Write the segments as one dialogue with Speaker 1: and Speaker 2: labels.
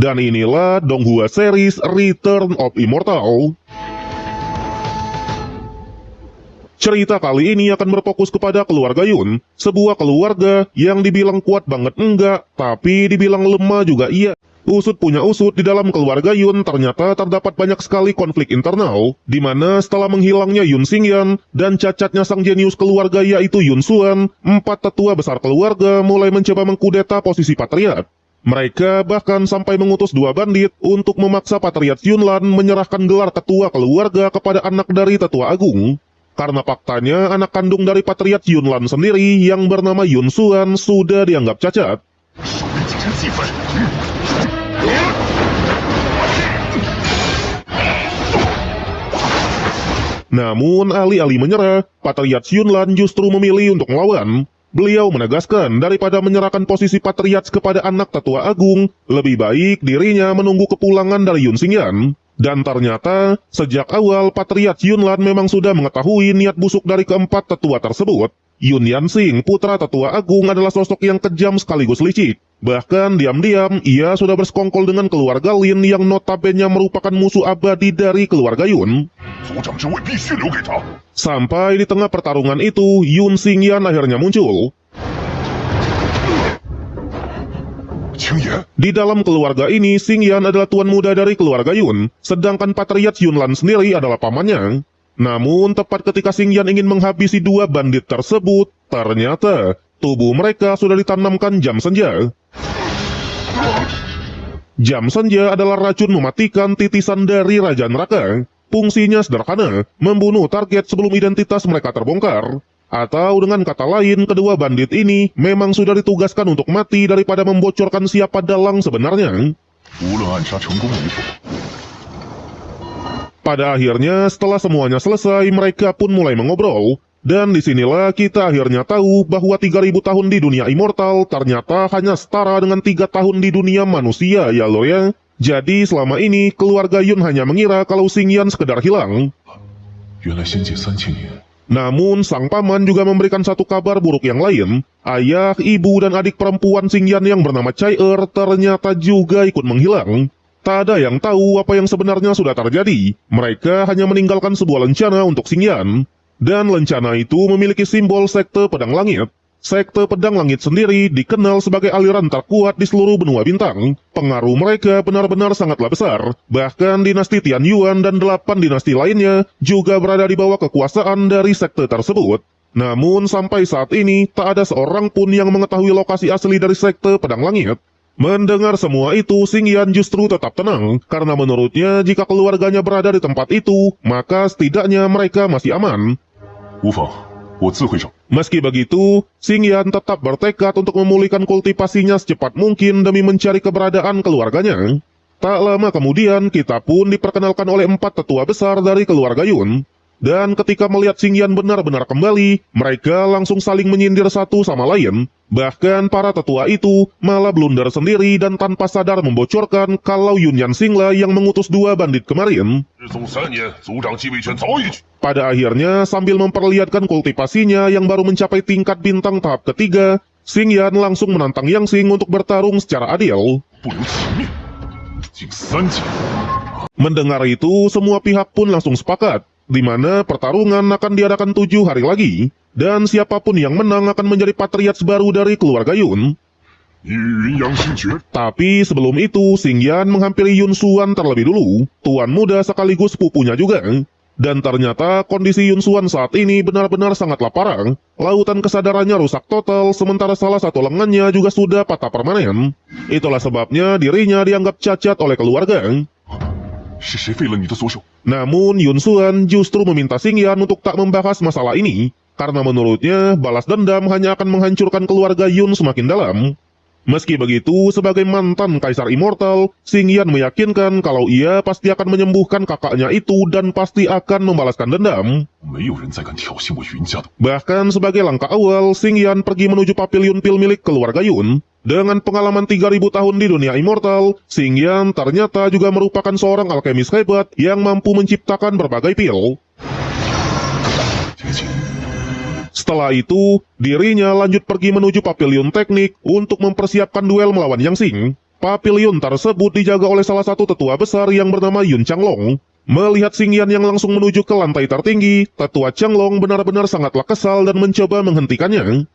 Speaker 1: Dan inilah Donghua Series Return of Immortal. Cerita kali ini akan berfokus kepada keluarga Yun, sebuah keluarga yang dibilang kuat banget enggak, tapi dibilang lemah juga iya. Usut punya usut, di dalam keluarga Yun ternyata terdapat banyak sekali konflik internal, di mana setelah menghilangnya Yun Xingyan dan cacatnya sang jenius keluarga yaitu Yun Xuan, 4 tetua besar keluarga mulai mencoba mengkudeta posisi patriark. Mereka bahkan sampai mengutus 2 bandit untuk memaksa Patriark Yunlan menyerahkan gelar ketua keluarga kepada anak dari tetua agung. Karena faktanya anak kandung dari Patriark Yunlan sendiri yang bernama Yun Xuan sudah dianggap cacat. Namun alih-alih menyerah, Patriark Yunlan justru memilih untuk melawan. Beliau menegaskan daripada menyerahkan posisi Patriark kepada anak tetua agung, lebih baik dirinya menunggu kepulangan dari Yun Xingyan. Dan ternyata, sejak awal Patriark Yunlan memang sudah mengetahui niat busuk dari keempat tetua tersebut. Yun Yanxing, putra tetua agung, adalah sosok yang kejam sekaligus licik. Bahkan diam-diam, ia sudah bersekongkol dengan keluarga Lin yang notabene merupakan musuh abadi dari keluarga Yun. Sampai di tengah pertarungan itu, Yun Xingyan akhirnya muncul. Di dalam keluarga ini, Xingyan adalah tuan muda dari keluarga Yun, sedangkan Patriark Yunlan sendiri adalah pamannya. Namun, tepat ketika Xingyan ingin menghabisi 2 bandit tersebut, ternyata tubuh mereka sudah ditanamkan jam senja. Jam senja adalah racun mematikan titisan dari Raja Neraka. Fungsinya sederhana, membunuh target sebelum identitas mereka terbongkar. Atau dengan kata lain, kedua bandit ini memang sudah ditugaskan untuk mati daripada membocorkan siapa dalang sebenarnya. Pada akhirnya, setelah semuanya selesai, mereka pun mulai mengobrol. Dan disinilah kita akhirnya tahu bahwa 3000 tahun di dunia immortal ternyata hanya setara dengan 3 tahun di dunia manusia ya lo ya. Jadi selama ini, keluarga Yun hanya mengira kalau Xingyan sekedar hilang. Namun, sang paman juga memberikan satu kabar buruk yang lain. Ayah, ibu, dan adik perempuan Xingyan yang bernama Chai ternyata juga ikut menghilang. Tak ada yang tahu apa yang sebenarnya sudah terjadi. Mereka hanya meninggalkan sebuah lencana untuk Xingyan. Dan lencana itu memiliki simbol sekte pedang langit. Sekte pedang langit sendiri dikenal sebagai aliran terkuat di seluruh benua bintang. Pengaruh mereka benar-benar sangatlah besar. Bahkan dinasti Tian Yuan dan 8 dinasti lainnya juga berada di bawah kekuasaan dari sekte tersebut. Namun sampai saat ini tak ada seorang pun yang mengetahui lokasi asli dari sekte pedang langit. Mendengar semua itu, Xingyan justru tetap tenang, karena menurutnya jika keluarganya berada di tempat itu, maka setidaknya mereka masih aman. Meski begitu, Xingyan tetap bertekad untuk memulihkan kultivasinya secepat mungkin demi mencari keberadaan keluarganya. Tak lama kemudian, kita pun diperkenalkan oleh 4 tetua besar dari keluarga Yun. Dan ketika melihat Xingyan benar-benar kembali, mereka langsung saling menyindir satu sama lain. Bahkan para tetua itu malah blunder sendiri dan tanpa sadar membocorkan kalau Yun Yanxing lah yang mengutus 2 bandit kemarin. Pada akhirnya, sambil memperlihatkan kultivasinya yang baru mencapai tingkat bintang tahap ketiga, Xingyan langsung menantang Yanxing untuk bertarung secara adil. Mendengar itu, semua pihak pun langsung sepakat, di mana pertarungan akan diadakan 7 hari lagi, dan siapapun yang menang akan menjadi patriark baru dari keluarga Yun. Tapi sebelum itu, Xingyan menghampiri Yun Xuan terlebih dulu, tuan muda sekaligus pupunya juga. Dan ternyata kondisi Yun Xuan saat ini benar-benar sangatlah parah. Lautan kesadarannya rusak total, sementara salah satu lengannya juga sudah patah permanen. Itulah sebabnya dirinya dianggap cacat oleh keluarga. Namun Yun Xuan justru meminta Xingyan untuk tak membahas masalah ini, karena menurutnya balas dendam hanya akan menghancurkan keluarga Yun semakin dalam. Meski begitu, sebagai mantan Kaisar Immortal, Xingyan meyakinkan kalau ia pasti akan menyembuhkan kakaknya itu dan pasti akan membalaskan dendam. Bahkan sebagai langkah awal, Xingyan pergi menuju pavilion pil milik keluarga Yun. Dengan pengalaman 3000 tahun di dunia Immortal, Xingyan ternyata juga merupakan seorang alkemis hebat yang mampu menciptakan berbagai pil. Setelah itu, dirinya lanjut pergi menuju pavilion teknik untuk mempersiapkan duel melawan Yanxing. Pavilion tersebut dijaga oleh salah satu tetua besar yang bernama Yun Changlong. Melihat Xing Yan yang langsung menuju ke lantai tertinggi, tetua Changlong benar-benar sangatlah kesal dan mencoba menghentikannya.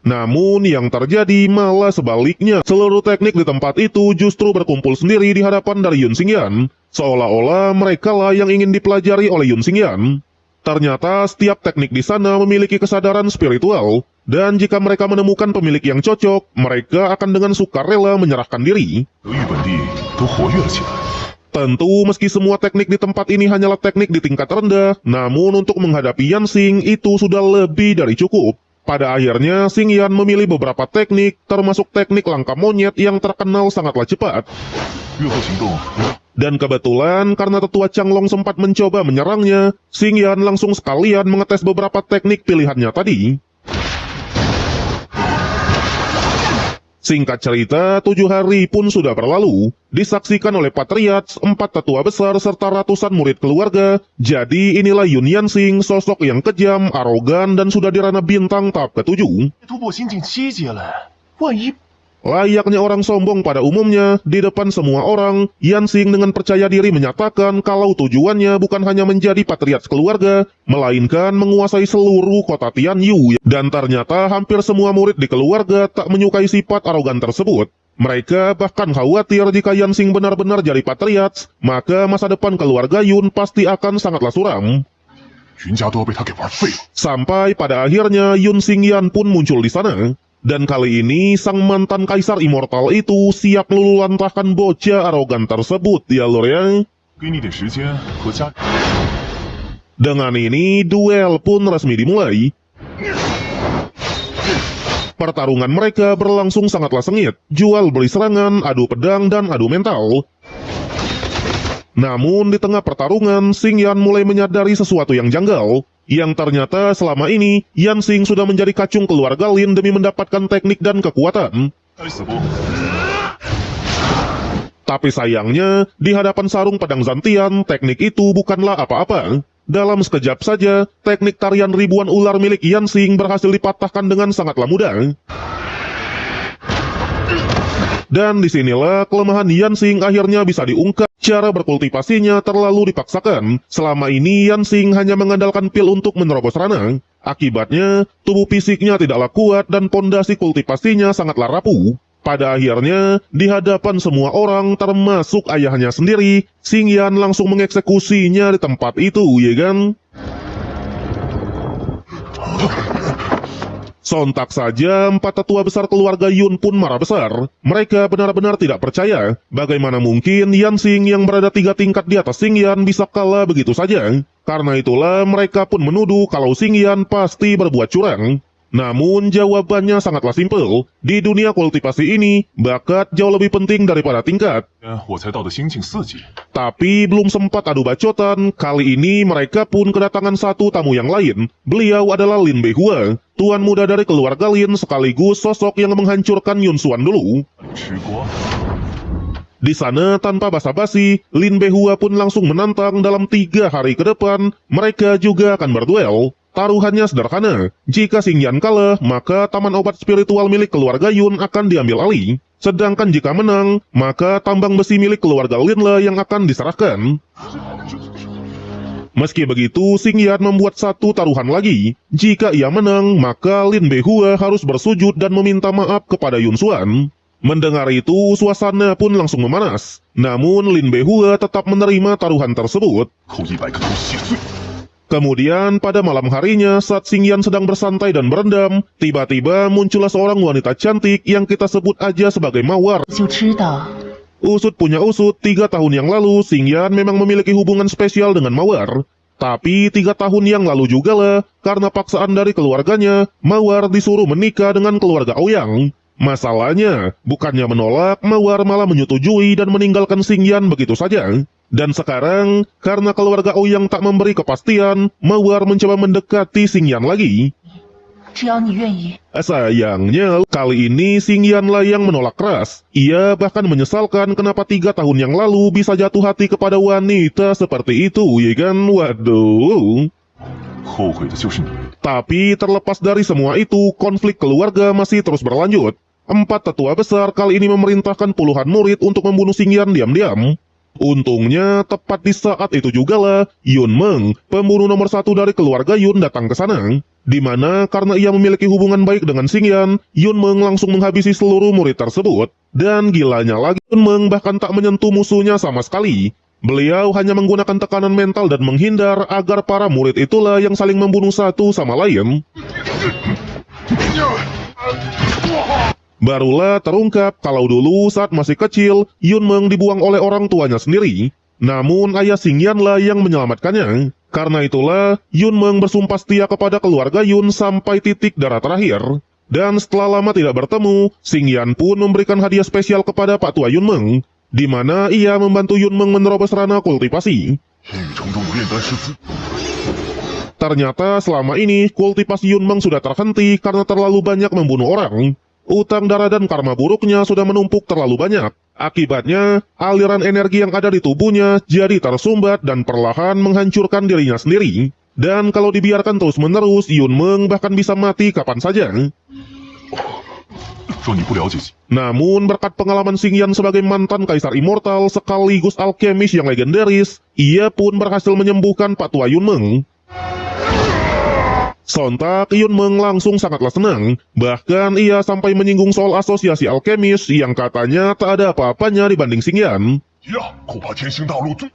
Speaker 1: Namun yang terjadi malah sebaliknya. Seluruh teknik di tempat itu justru berkumpul sendiri di hadapan dari Yun Xingyan. Seolah-olah mereka lah yang ingin dipelajari oleh Yun Xingyan. Ternyata setiap teknik di sana memiliki kesadaran spiritual. Dan jika mereka menemukan pemilik yang cocok, mereka akan dengan sukarela menyerahkan diri. Tentu meski semua teknik di tempat ini hanyalah teknik di tingkat rendah, namun untuk menghadapi Yan Xing itu sudah lebih dari cukup. Pada akhirnya, Xing Yan memilih beberapa teknik, termasuk teknik langkah monyet yang terkenal sangatlah cepat. Dan kebetulan, karena tetua Changlong sempat mencoba menyerangnya, Xing Yan langsung sekalian mengetes beberapa teknik pilihannya tadi. Singkat cerita, 7 hari pun sudah berlalu, disaksikan oleh patriarch, 4 tetua besar, serta ratusan murid keluarga. Jadi inilah Yun Yanxing, sosok yang kejam, arogan, dan sudah di ranah bintang tahap ke-7. Layaknya orang sombong pada umumnya, di depan semua orang, Yanxing dengan percaya diri menyatakan kalau tujuannya bukan hanya menjadi patriarch keluarga, melainkan menguasai seluruh kota Tianyu. Dan ternyata hampir semua murid di keluarga tak menyukai sifat arogan tersebut. Mereka bahkan khawatir jika Yanxing benar-benar jadi patriarch, maka masa depan keluarga Yun pasti akan sangatlah suram. Sampai pada akhirnya Yun Xingyan pun muncul di sana. Dan kali ini sang mantan kaisar immortal itu siap meluluhlantahkan bocah arogan tersebut, ya lor ya. Dengan ini duel pun resmi dimulai. Pertarungan mereka berlangsung sangatlah sengit, jual beli serangan, adu pedang dan adu mental. Namun di tengah pertarungan, Xing Yan mulai menyadari sesuatu yang janggal. Yang ternyata selama ini, Yanxing sudah menjadi kacung keluarga Lin demi mendapatkan teknik dan kekuatan. Tapi sayangnya, di hadapan sarung pedang Zantian, teknik itu bukanlah apa-apa. Dalam sekejap saja, teknik tarian ribuan ular milik Yanxing berhasil dipatahkan dengan sangatlah mudah. Dan disinilah kelemahan Yanxing akhirnya bisa diungkap. Cara berkultivasinya terlalu dipaksakan. Selama ini Yanxing hanya mengandalkan pil untuk menerobos ranah. Akibatnya, tubuh fisiknya tidaklah kuat dan pondasi kultivasinya sangatlah rapuh. Pada akhirnya, di hadapan semua orang termasuk ayahnya sendiri, Xing Yan langsung mengeksekusinya di tempat itu, ya kan? Sontak saja, 4 tetua besar keluarga Yun pun marah besar. Mereka benar-benar tidak percaya, bagaimana mungkin Yanxing yang berada 3 tingkat di atas Xing Yan bisa kalah begitu saja. Karena itulah mereka pun menuduh kalau Xing Yan pasti berbuat curang. Namun jawabannya sangatlah simpel. Di dunia kultivasi ini, bakat jauh lebih penting daripada tingkat. Tapi belum sempat adu bacotan, kali ini mereka pun kedatangan satu tamu yang lain. Beliau adalah Lin Beihua, tuan muda dari keluarga Lin sekaligus sosok yang menghancurkan Yun Xuan dulu. Di sana tanpa basa-basi, Lin Beihua pun langsung menantang dalam 3 hari ke depan, mereka juga akan berduel. Taruhannya sederhana, jika Xing Yan kalah, maka taman obat spiritual milik keluarga Yun akan diambil alih. Sedangkan jika menang, maka tambang besi milik keluarga Lin lah yang akan diserahkan. Meski begitu, Xing Yan membuat satu taruhan lagi. Jika ia menang, maka Lin Beihua harus bersujud dan meminta maaf kepada Yun Xuan. Mendengar itu, suasana pun langsung memanas. Namun Lin Beihua tetap menerima taruhan tersebut. Kemudian pada malam harinya, saat Xing Yan sedang bersantai dan berendam, tiba-tiba muncullah seorang wanita cantik yang kita sebut aja sebagai Mawar. Usut punya usut, 3 tahun yang lalu, Xing Yan memang memiliki hubungan spesial dengan Mawar. Tapi 3 tahun yang lalu juga lah, karena paksaan dari keluarganya, Mawar disuruh menikah dengan keluarga Ouyang. Masalahnya, bukannya menolak, Mawar malah menyetujui dan meninggalkan Xing Yan begitu saja. Dan sekarang, karena keluarga Ouyang tak memberi kepastian, Mawar mencoba mendekati Xing Yan lagi. Sayangnya, kali ini Xing Yan lah yang menolak keras. Ia bahkan menyesalkan kenapa 3 tahun yang lalu bisa jatuh hati kepada wanita seperti itu, ya kan? Waduh. Tapi terlepas dari semua itu, konflik keluarga masih terus berlanjut. empat tetua besar kali ini memerintahkan puluhan murid untuk membunuh Xingyan diam-diam. Untungnya, tepat di saat itu jugalah Yun Meng, pembunuh nomor satu dari keluarga Yun, datang ke sana. Di mana karena ia memiliki hubungan baik dengan Xingyan, Yun Meng langsung menghabisi seluruh murid tersebut. Dan gilanya lagi, Yun Meng bahkan tak menyentuh musuhnya sama sekali. Beliau hanya menggunakan tekanan mental dan menghindar agar para murid itulah yang saling membunuh satu sama lain. Barulah terungkap kalau dulu saat masih kecil, Yun Meng dibuang oleh orang tuanya sendiri. Namun ayah Xingyan lah yang menyelamatkannya. Karena itulah, Yun Meng bersumpah setia kepada keluarga Yun sampai titik darah terakhir. Dan setelah lama tidak bertemu, Xingyan pun memberikan hadiah spesial kepada Pak Tua Yun Meng, di mana ia membantu Yun Meng menerobos ranah kultivasi. Ternyata selama ini kultivasi Yun Meng sudah terhenti karena terlalu banyak membunuh orang. Utang darah dan karma buruknya sudah menumpuk terlalu banyak. Akibatnya, aliran energi yang ada di tubuhnya jadi tersumbat dan perlahan menghancurkan dirinya sendiri. Dan kalau dibiarkan terus-menerus, Yun Meng bahkan bisa mati kapan saja. Namun, berkat pengalaman Xingyan sebagai mantan kaisar immortal sekaligus alkemis yang legendaris, ia pun berhasil menyembuhkan Pak Tua Yun Meng. Sontak, Yun Meng langsung sangatlah senang. Bahkan ia sampai menyinggung soal asosiasi alkemis yang katanya tak ada apa-apanya dibanding Xingyan.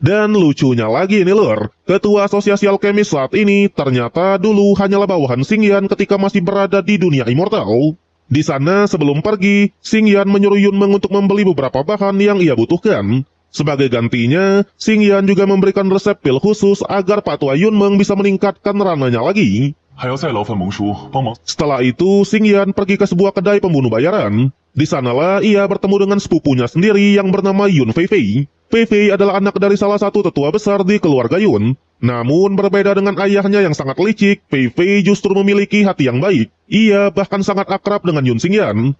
Speaker 1: Dan lucunya lagi nih lor, ketua asosiasi alkemis saat ini ternyata dulu hanyalah bawahan Xingyan ketika masih berada di dunia immortal. Di sana sebelum pergi, Xingyan menyuruh Yun Meng untuk membeli beberapa bahan yang ia butuhkan. Sebagai gantinya, Xingyan juga memberikan resep pil khusus agar Pak Tua Yun Meng bisa meningkatkan ranahnya lagi. Setelah itu, Xingyan pergi ke sebuah kedai pembunuh bayaran. Di sanalah ia bertemu dengan sepupunya sendiri yang bernama Yun Feifei. Feifei adalah anak dari salah satu tetua besar di keluarga Yun. Namun berbeda dengan ayahnya yang sangat licik, Feifei justru memiliki hati yang baik. Ia bahkan sangat akrab dengan Yun Xingyan.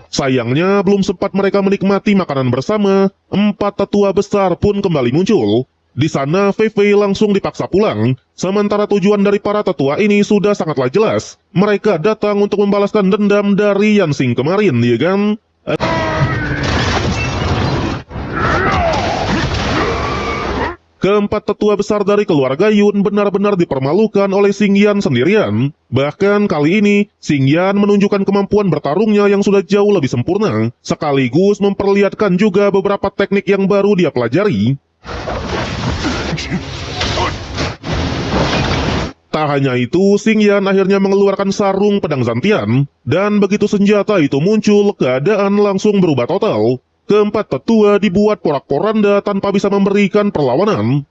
Speaker 1: Sayangnya belum sempat mereka menikmati makanan bersama, empat tetua besar pun kembali muncul. Di sana, Feifei langsung dipaksa pulang. Sementara tujuan dari para tetua ini sudah sangatlah jelas. Mereka datang untuk membalaskan dendam dari Yanxing kemarin, ya kan? Keempat tetua besar dari keluarga Yun benar-benar dipermalukan oleh Xingyan sendirian. Bahkan kali ini, Xingyan menunjukkan kemampuan bertarungnya yang sudah jauh lebih sempurna, sekaligus memperlihatkan juga beberapa teknik yang baru dia pelajari. Tak hanya itu, Xingyan akhirnya mengeluarkan sarung pedang Zantian, dan begitu senjata itu muncul, keadaan langsung berubah total. Keempat tetua dibuat porak-poranda tanpa bisa memberikan perlawanan.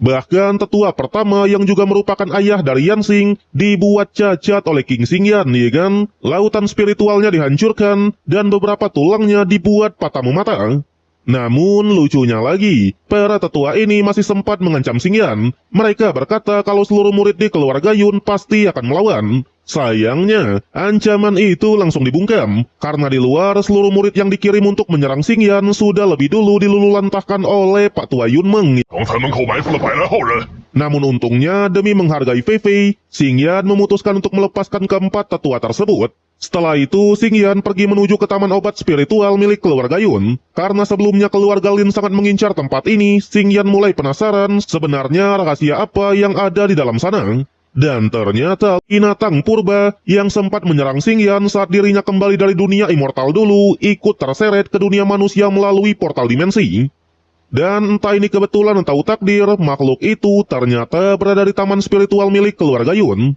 Speaker 1: Bahkan tetua pertama yang juga merupakan ayah dari Yanxing dibuat cacat oleh King Xingyan, ya kan? Lautan spiritualnya dihancurkan, dan beberapa tulangnya dibuat patah memata. Namun lucunya lagi, para tetua ini masih sempat mengancam Xingyan. Mereka berkata kalau seluruh murid di keluarga Yun pasti akan melawan. Sayangnya, ancaman itu langsung dibungkam, karena di luar seluruh murid yang dikirim untuk menyerang Xingyan sudah lebih dulu dilululantahkan oleh Pak Tua Yun Meng. Namun untungnya, demi menghargai Feifei, Xingyan memutuskan untuk melepaskan keempat tetua tersebut. Setelah itu, Xingyan pergi menuju ke taman obat spiritual milik keluarga Yun. Karena sebelumnya keluarga Lin sangat mengincar tempat ini, Xingyan mulai penasaran sebenarnya rahasia apa yang ada di dalam sana. Dan ternyata binatang purba yang sempat menyerang Xingyan saat dirinya kembali dari dunia immortal dulu ikut terseret ke dunia manusia melalui portal dimensi. Dan entah ini kebetulan atau takdir, makhluk itu ternyata berada di taman spiritual milik keluarga Yun.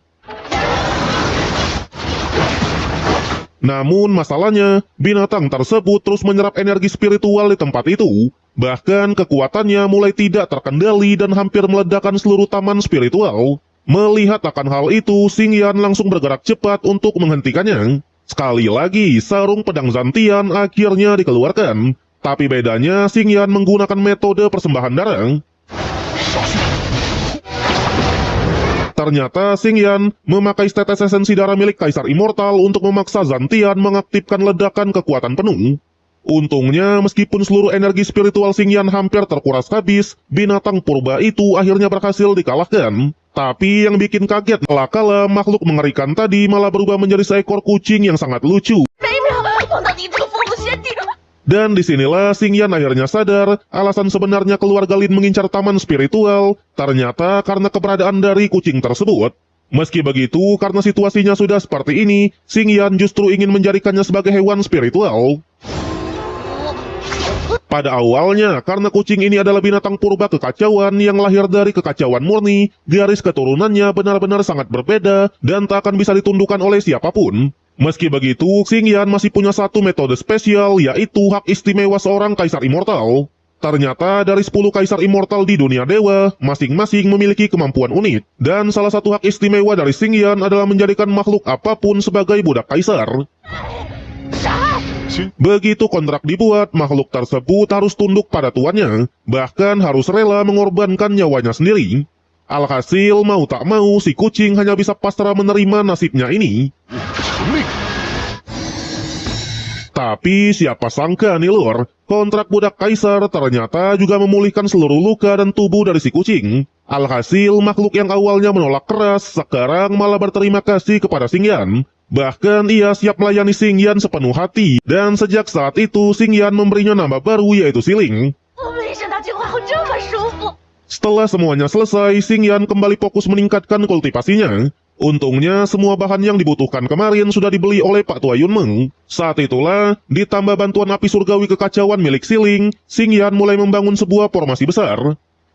Speaker 1: Namun masalahnya, binatang tersebut terus menyerap energi spiritual di tempat itu. Bahkan kekuatannya mulai tidak terkendali dan hampir meledakkan seluruh taman spiritual. Melihat akan hal itu, Xingyan langsung bergerak cepat untuk menghentikannya. Sekali lagi, sarung pedang Zantian akhirnya dikeluarkan. Tapi bedanya, Xingyan menggunakan metode persembahan darah. Ternyata Xingyan memakai tetes esensi darah milik Kaisar Immortal untuk memaksa Zantian mengaktifkan ledakan kekuatan penuh. Untungnya, meskipun seluruh energi spiritual Xingyan hampir terkuras habis, binatang purba itu akhirnya berhasil dikalahkan. Tapi yang bikin kaget malah kala makhluk mengerikan tadi malah berubah menjadi seekor kucing yang sangat lucu.
Speaker 2: 没秒，碰到你这个疯子仙帝！
Speaker 1: Dan disinilah Xingyan akhirnya sadar alasan sebenarnya keluarga Lin mengincar taman spiritual ternyata karena keberadaan dari kucing tersebut. Meski begitu, karena situasinya sudah seperti ini, Xingyan justru ingin menjadikannya sebagai hewan spiritual. Pada awalnya, karena kucing ini adalah binatang purba kekacauan yang lahir dari kekacauan murni, garis keturunannya benar-benar sangat berbeda dan tak akan bisa ditundukkan oleh siapapun. Meski begitu, Xingyan masih punya satu metode spesial, yaitu hak istimewa seorang kaisar immortal. Ternyata dari 10 kaisar immortal di dunia dewa, masing-masing memiliki kemampuan unik. Dan salah satu hak istimewa dari Xingyan adalah menjadikan makhluk apapun sebagai budak kaisar. Begitu kontrak dibuat, makhluk tersebut harus tunduk pada tuannya, bahkan harus rela mengorbankan nyawanya sendiri. Alhasil, mau tak mau, si kucing hanya bisa pasrah menerima nasibnya ini. Tapi siapa sangka nih lor, kontrak budak kaisar ternyata juga memulihkan seluruh luka dan tubuh dari si kucing. Alhasil, makhluk yang awalnya menolak keras, sekarang malah berterima kasih kepada Xingyan. Bahkan ia siap melayani Xingyan sepenuh hati, dan sejak saat itu Xingyan memberinya nama baru yaitu Siling.
Speaker 2: 我没想到进化后这么舒服。
Speaker 1: Setelah semuanya selesai, Xingyan kembali fokus meningkatkan kultivasinya. Untungnya, semua bahan yang dibutuhkan kemarin sudah dibeli oleh Pak Tua Yunmeng. Saat itulah, ditambah bantuan api surgawi kekacauan milik Siling, Xingyan mulai membangun sebuah formasi besar.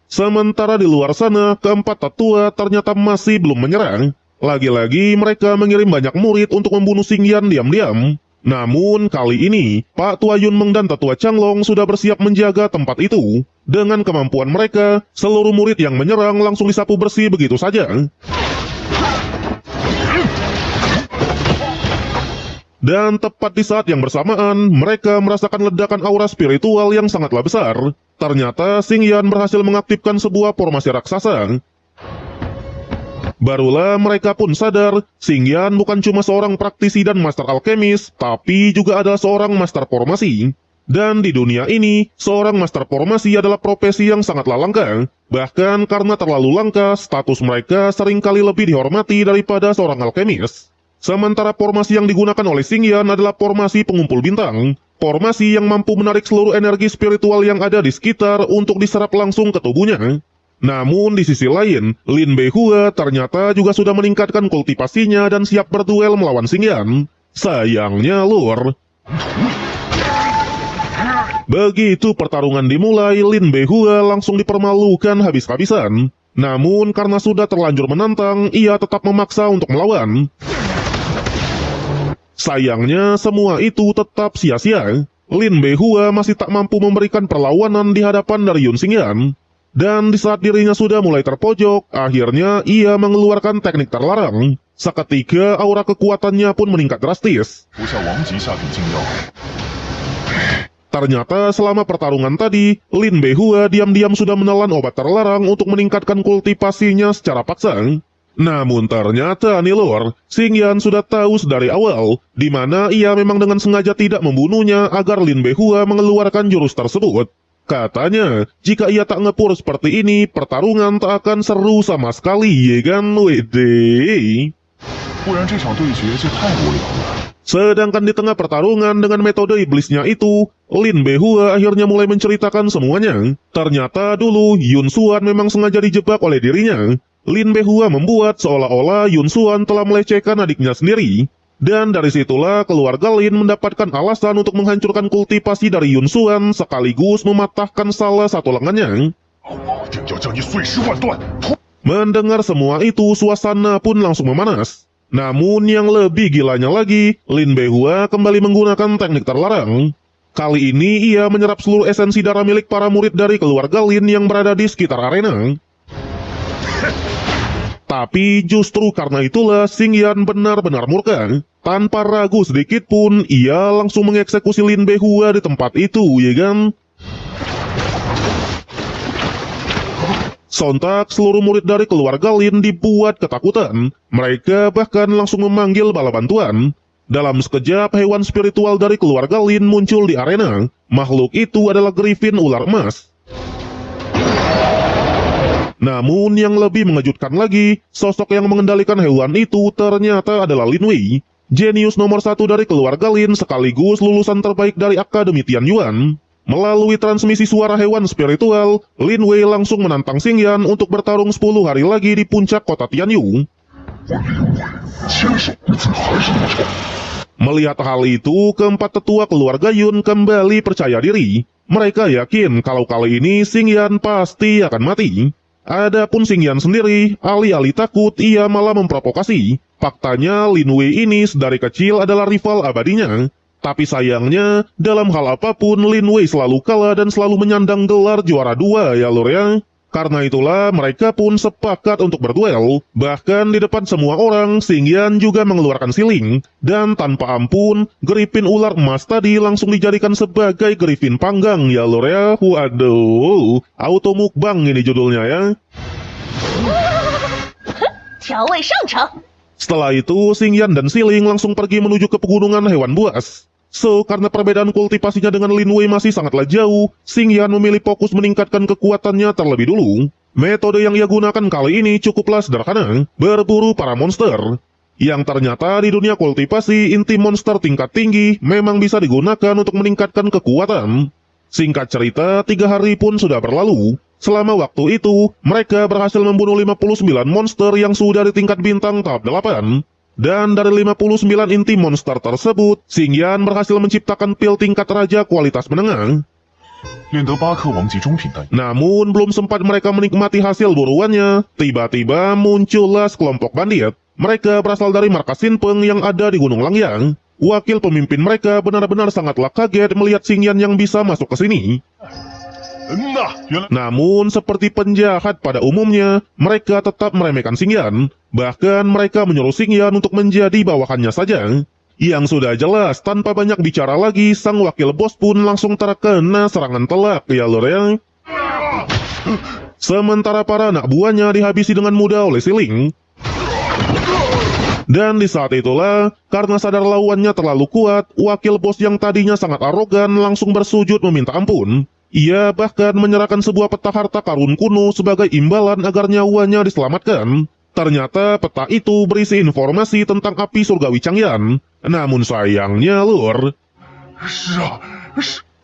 Speaker 1: Sementara di luar sana, keempat tetua ternyata masih belum menyerang. Lagi-lagi mereka mengirim banyak murid untuk membunuh Xingyan diam-diam. Namun, kali ini, Pak Tua Yunmeng dan Tetua Changlong sudah bersiap menjaga tempat itu. Dengan kemampuan mereka, seluruh murid yang menyerang langsung disapu bersih begitu saja. Dan tepat di saat yang bersamaan, mereka merasakan ledakan aura spiritual yang sangatlah besar. Ternyata Xingyan berhasil mengaktifkan sebuah formasi raksasa. Barulah mereka pun sadar, Xingyan bukan cuma seorang praktisi dan master alkemis, tapi juga adalah seorang master formasi. Dan di dunia ini, seorang master formasi adalah profesi yang sangatlah langka. Bahkan karena terlalu langka, status mereka seringkali lebih dihormati daripada seorang alkemis. Sementara formasi yang digunakan oleh Xingyan adalah formasi pengumpul bintang. Formasi yang mampu menarik seluruh energi spiritual yang ada di sekitar untuk diserap langsung ke tubuhnya. Namun di sisi lain, Lin Beihua ternyata juga sudah meningkatkan kultivasinya dan siap berduel melawan Xingyan. Sayangnya lur. Begitu pertarungan dimulai, Lin Beihua langsung dipermalukan habis-habisan. Namun karena sudah terlanjur menantang, ia tetap memaksa untuk melawan. Sayangnya semua itu tetap sia-sia. Lin Beihua masih tak mampu memberikan perlawanan di hadapan dari Yun Xingyan. Dan di saat dirinya sudah mulai terpojok, akhirnya ia mengeluarkan teknik terlarang. Seketika aura kekuatannya pun meningkat drastis. Ternyata selama pertarungan tadi, Lin Beihua diam-diam sudah menelan obat terlarang untuk meningkatkan kultivasinya secara paksa. Namun ternyata nih lor, Xingyan sudah tahu dari awal, di mana ia memang dengan sengaja tidak membunuhnya agar Lin Beihua mengeluarkan jurus tersebut. Katanya, jika ia tak ngepur seperti ini, pertarungan tak akan seru sama sekali, ya kan, wede? Sedangkan di tengah pertarungan dengan metode iblisnya itu, Lin Beihua akhirnya mulai menceritakan semuanya. Ternyata dulu Yun Xuan memang sengaja dijebak oleh dirinya. Lin Beihua membuat seolah-olah Yun Xuan telah melecehkan adiknya sendiri. Dan dari situlah keluarga Lin mendapatkan alasan untuk menghancurkan kultivasi dari Yun Xuan sekaligus mematahkan salah satu lengannya. Mendengar semua itu, suasana pun langsung memanas. Namun yang lebih gilanya lagi, Lin Beihua kembali menggunakan teknik terlarang. Kali ini ia menyerap seluruh esensi darah milik para murid dari keluarga Lin yang berada di sekitar arena. Tapi justru karena itulah Xingyan benar-benar murka. Tanpa ragu sedikit pun, ia langsung mengeksekusi Lin Beihua di tempat itu, ya kan? Sontak seluruh murid dari keluarga Lin dibuat ketakutan. Mereka bahkan langsung memanggil bala bantuan. Dalam sekejap, hewan spiritual dari keluarga Lin muncul di arena. Makhluk itu adalah Griffin ular emas. Namun yang lebih mengejutkan lagi, sosok yang mengendalikan hewan itu ternyata adalah Lin Wei, jenius nomor 1 dari keluarga Lin sekaligus lulusan terbaik dari Akademi Tianyuan. Melalui transmisi suara hewan spiritual, Lin Wei langsung menantang Xingyan untuk bertarung 10 hari lagi di puncak kota Tianyu. Melihat hal itu, keempat tetua keluarga Yun kembali percaya diri. Mereka yakin kalau kali ini Xingyan pasti akan mati. Adapun Xingyan sendiri, alih-alih takut, ia malah memprovokasi. Faktanya, Lin Wei ini dari kecil adalah rival abadinya. Tapi sayangnya, dalam hal apapun, Lin Wei selalu kalah dan selalu menyandang gelar juara 2 ya lur ya. Karena itulah, mereka pun sepakat untuk berduel. Bahkan di depan semua orang, Xingyan juga mengeluarkan siling. Dan tanpa ampun, geripin ular emas tadi langsung dijadikan sebagai geripin panggang ya lur ya. Waduh, auto mukbang ini judulnya ya.
Speaker 2: 调味上乘。
Speaker 1: Setelah itu, Xingyan dan Siling langsung pergi menuju ke pegunungan hewan buas. Karena perbedaan kultivasinya dengan Lin Wei masih sangatlah jauh, Xingyan memilih fokus meningkatkan kekuatannya terlebih dulu. Metode yang ia gunakan kali ini cukuplah sederhana, berburu para monster. Yang ternyata di dunia kultivasi, inti monster tingkat tinggi memang bisa digunakan untuk meningkatkan kekuatan. Singkat cerita, 3 hari pun sudah berlalu. Selama waktu itu, mereka berhasil membunuh 59 monster yang sudah di tingkat bintang tahap 8. Dan dari 59 inti monster tersebut, Xingyan berhasil menciptakan pil tingkat raja kualitas menengah. Namun, belum sempat mereka menikmati hasil buruannya, tiba-tiba muncullah sekelompok bandit. Mereka berasal dari markas Sinpeng yang ada di Gunung Langyang. Wakil pemimpin mereka benar-benar sangatlah kaget melihat Xingyan yang bisa masuk ke sini. Namun, seperti penjahat pada umumnya, mereka tetap meremehkan Xingyan. Bahkan mereka menyuruh Xingyan untuk menjadi bawahannya saja. Yang sudah jelas, tanpa banyak bicara lagi, sang wakil bos pun langsung terkena serangan telak ya lor ya. Sementara para anak buahnya dihabisi dengan mudah oleh Siling. Dan di saat itulah, karena sadar lawannya terlalu kuat, wakil bos yang tadinya sangat arogan langsung bersujud meminta ampun. Ia bahkan menyerahkan sebuah peta harta karun kuno sebagai imbalan agar nyawanya diselamatkan. Ternyata peta itu berisi informasi tentang api surgawi Changyan. Namun sayangnya lur,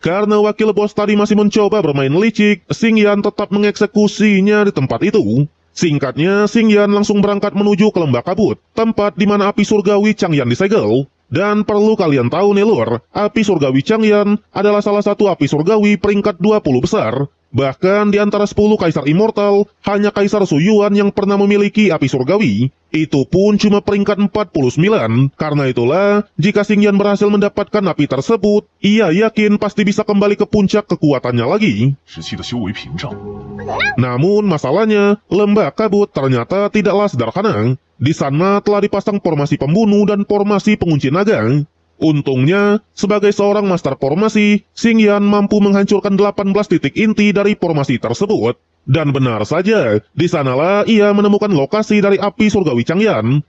Speaker 1: karena wakil bos tadi masih mencoba bermain licik, Xingyan tetap mengeksekusinya di tempat itu. Singkatnya, Xingyan langsung berangkat menuju ke lembah kabut, tempat di mana api surgawi Changyan disegel. Dan perlu kalian tahu nih lur, api surgawi Changyan adalah salah satu api surgawi peringkat 20 besar. Bahkan di antara 10 kaisar immortal, hanya Kaisar Suyuan yang pernah memiliki api surgawi. Itu pun cuma peringkat 49. Karena itulah, jika Xingyan berhasil mendapatkan api tersebut, ia yakin pasti bisa kembali ke puncak kekuatannya lagi. Namun masalahnya, lembah kabut ternyata tidaklah sederhana. Di sana telah dipasang formasi pembunuh dan formasi pengunci naga. Untungnya, sebagai seorang master formasi, Xingyan mampu menghancurkan 18 titik inti dari formasi tersebut. Dan benar saja, di sanalah ia menemukan lokasi dari api surgawi Changyan.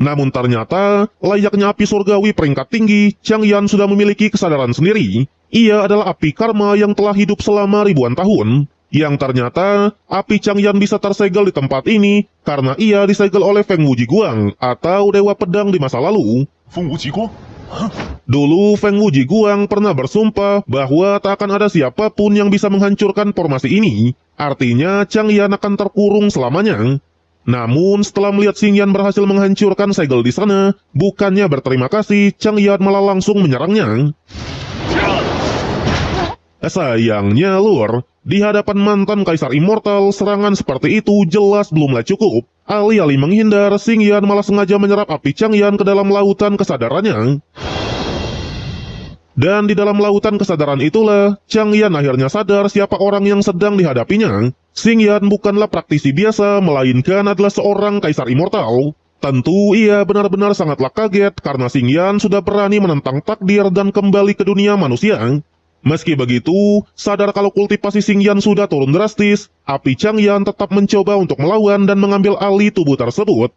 Speaker 1: Namun ternyata, layaknya api surgawi peringkat tinggi, Changyan sudah memiliki kesadaran sendiri. Ia adalah api karma yang telah hidup selama ribuan tahun. Yang ternyata, api Changyan bisa tersegel di tempat ini karena ia disegel oleh Feng Wujiguang atau Dewa Pedang di masa lalu. Dulu Feng Wujiguang pernah bersumpah bahwa tak akan ada siapapun yang bisa menghancurkan formasi ini. Artinya Changyan akan terkurung selamanya. Namun setelah melihat Xingyan berhasil menghancurkan segel di sana, bukannya berterima kasih, Changyan malah langsung menyerangnya. Sayangnya lur, di hadapan mantan Kaisar Immortal, serangan seperti itu jelas belumlah cukup. Alih-alih menghindar, Xingyan malah sengaja menyerap api Changyan ke dalam lautan kesadarannya. Dan di dalam lautan kesadaran itulah, Changyan akhirnya sadar siapa orang yang sedang dihadapinya. Xingyan bukanlah praktisi biasa, melainkan adalah seorang Kaisar Immortal. Tentu ia benar-benar sangatlah kaget karena Xingyan sudah berani menentang takdir dan kembali ke dunia manusia. Meski begitu, sadar kalau kultivasi Xingyan sudah turun drastis, api Changyan tetap mencoba untuk melawan dan mengambil alih tubuh tersebut.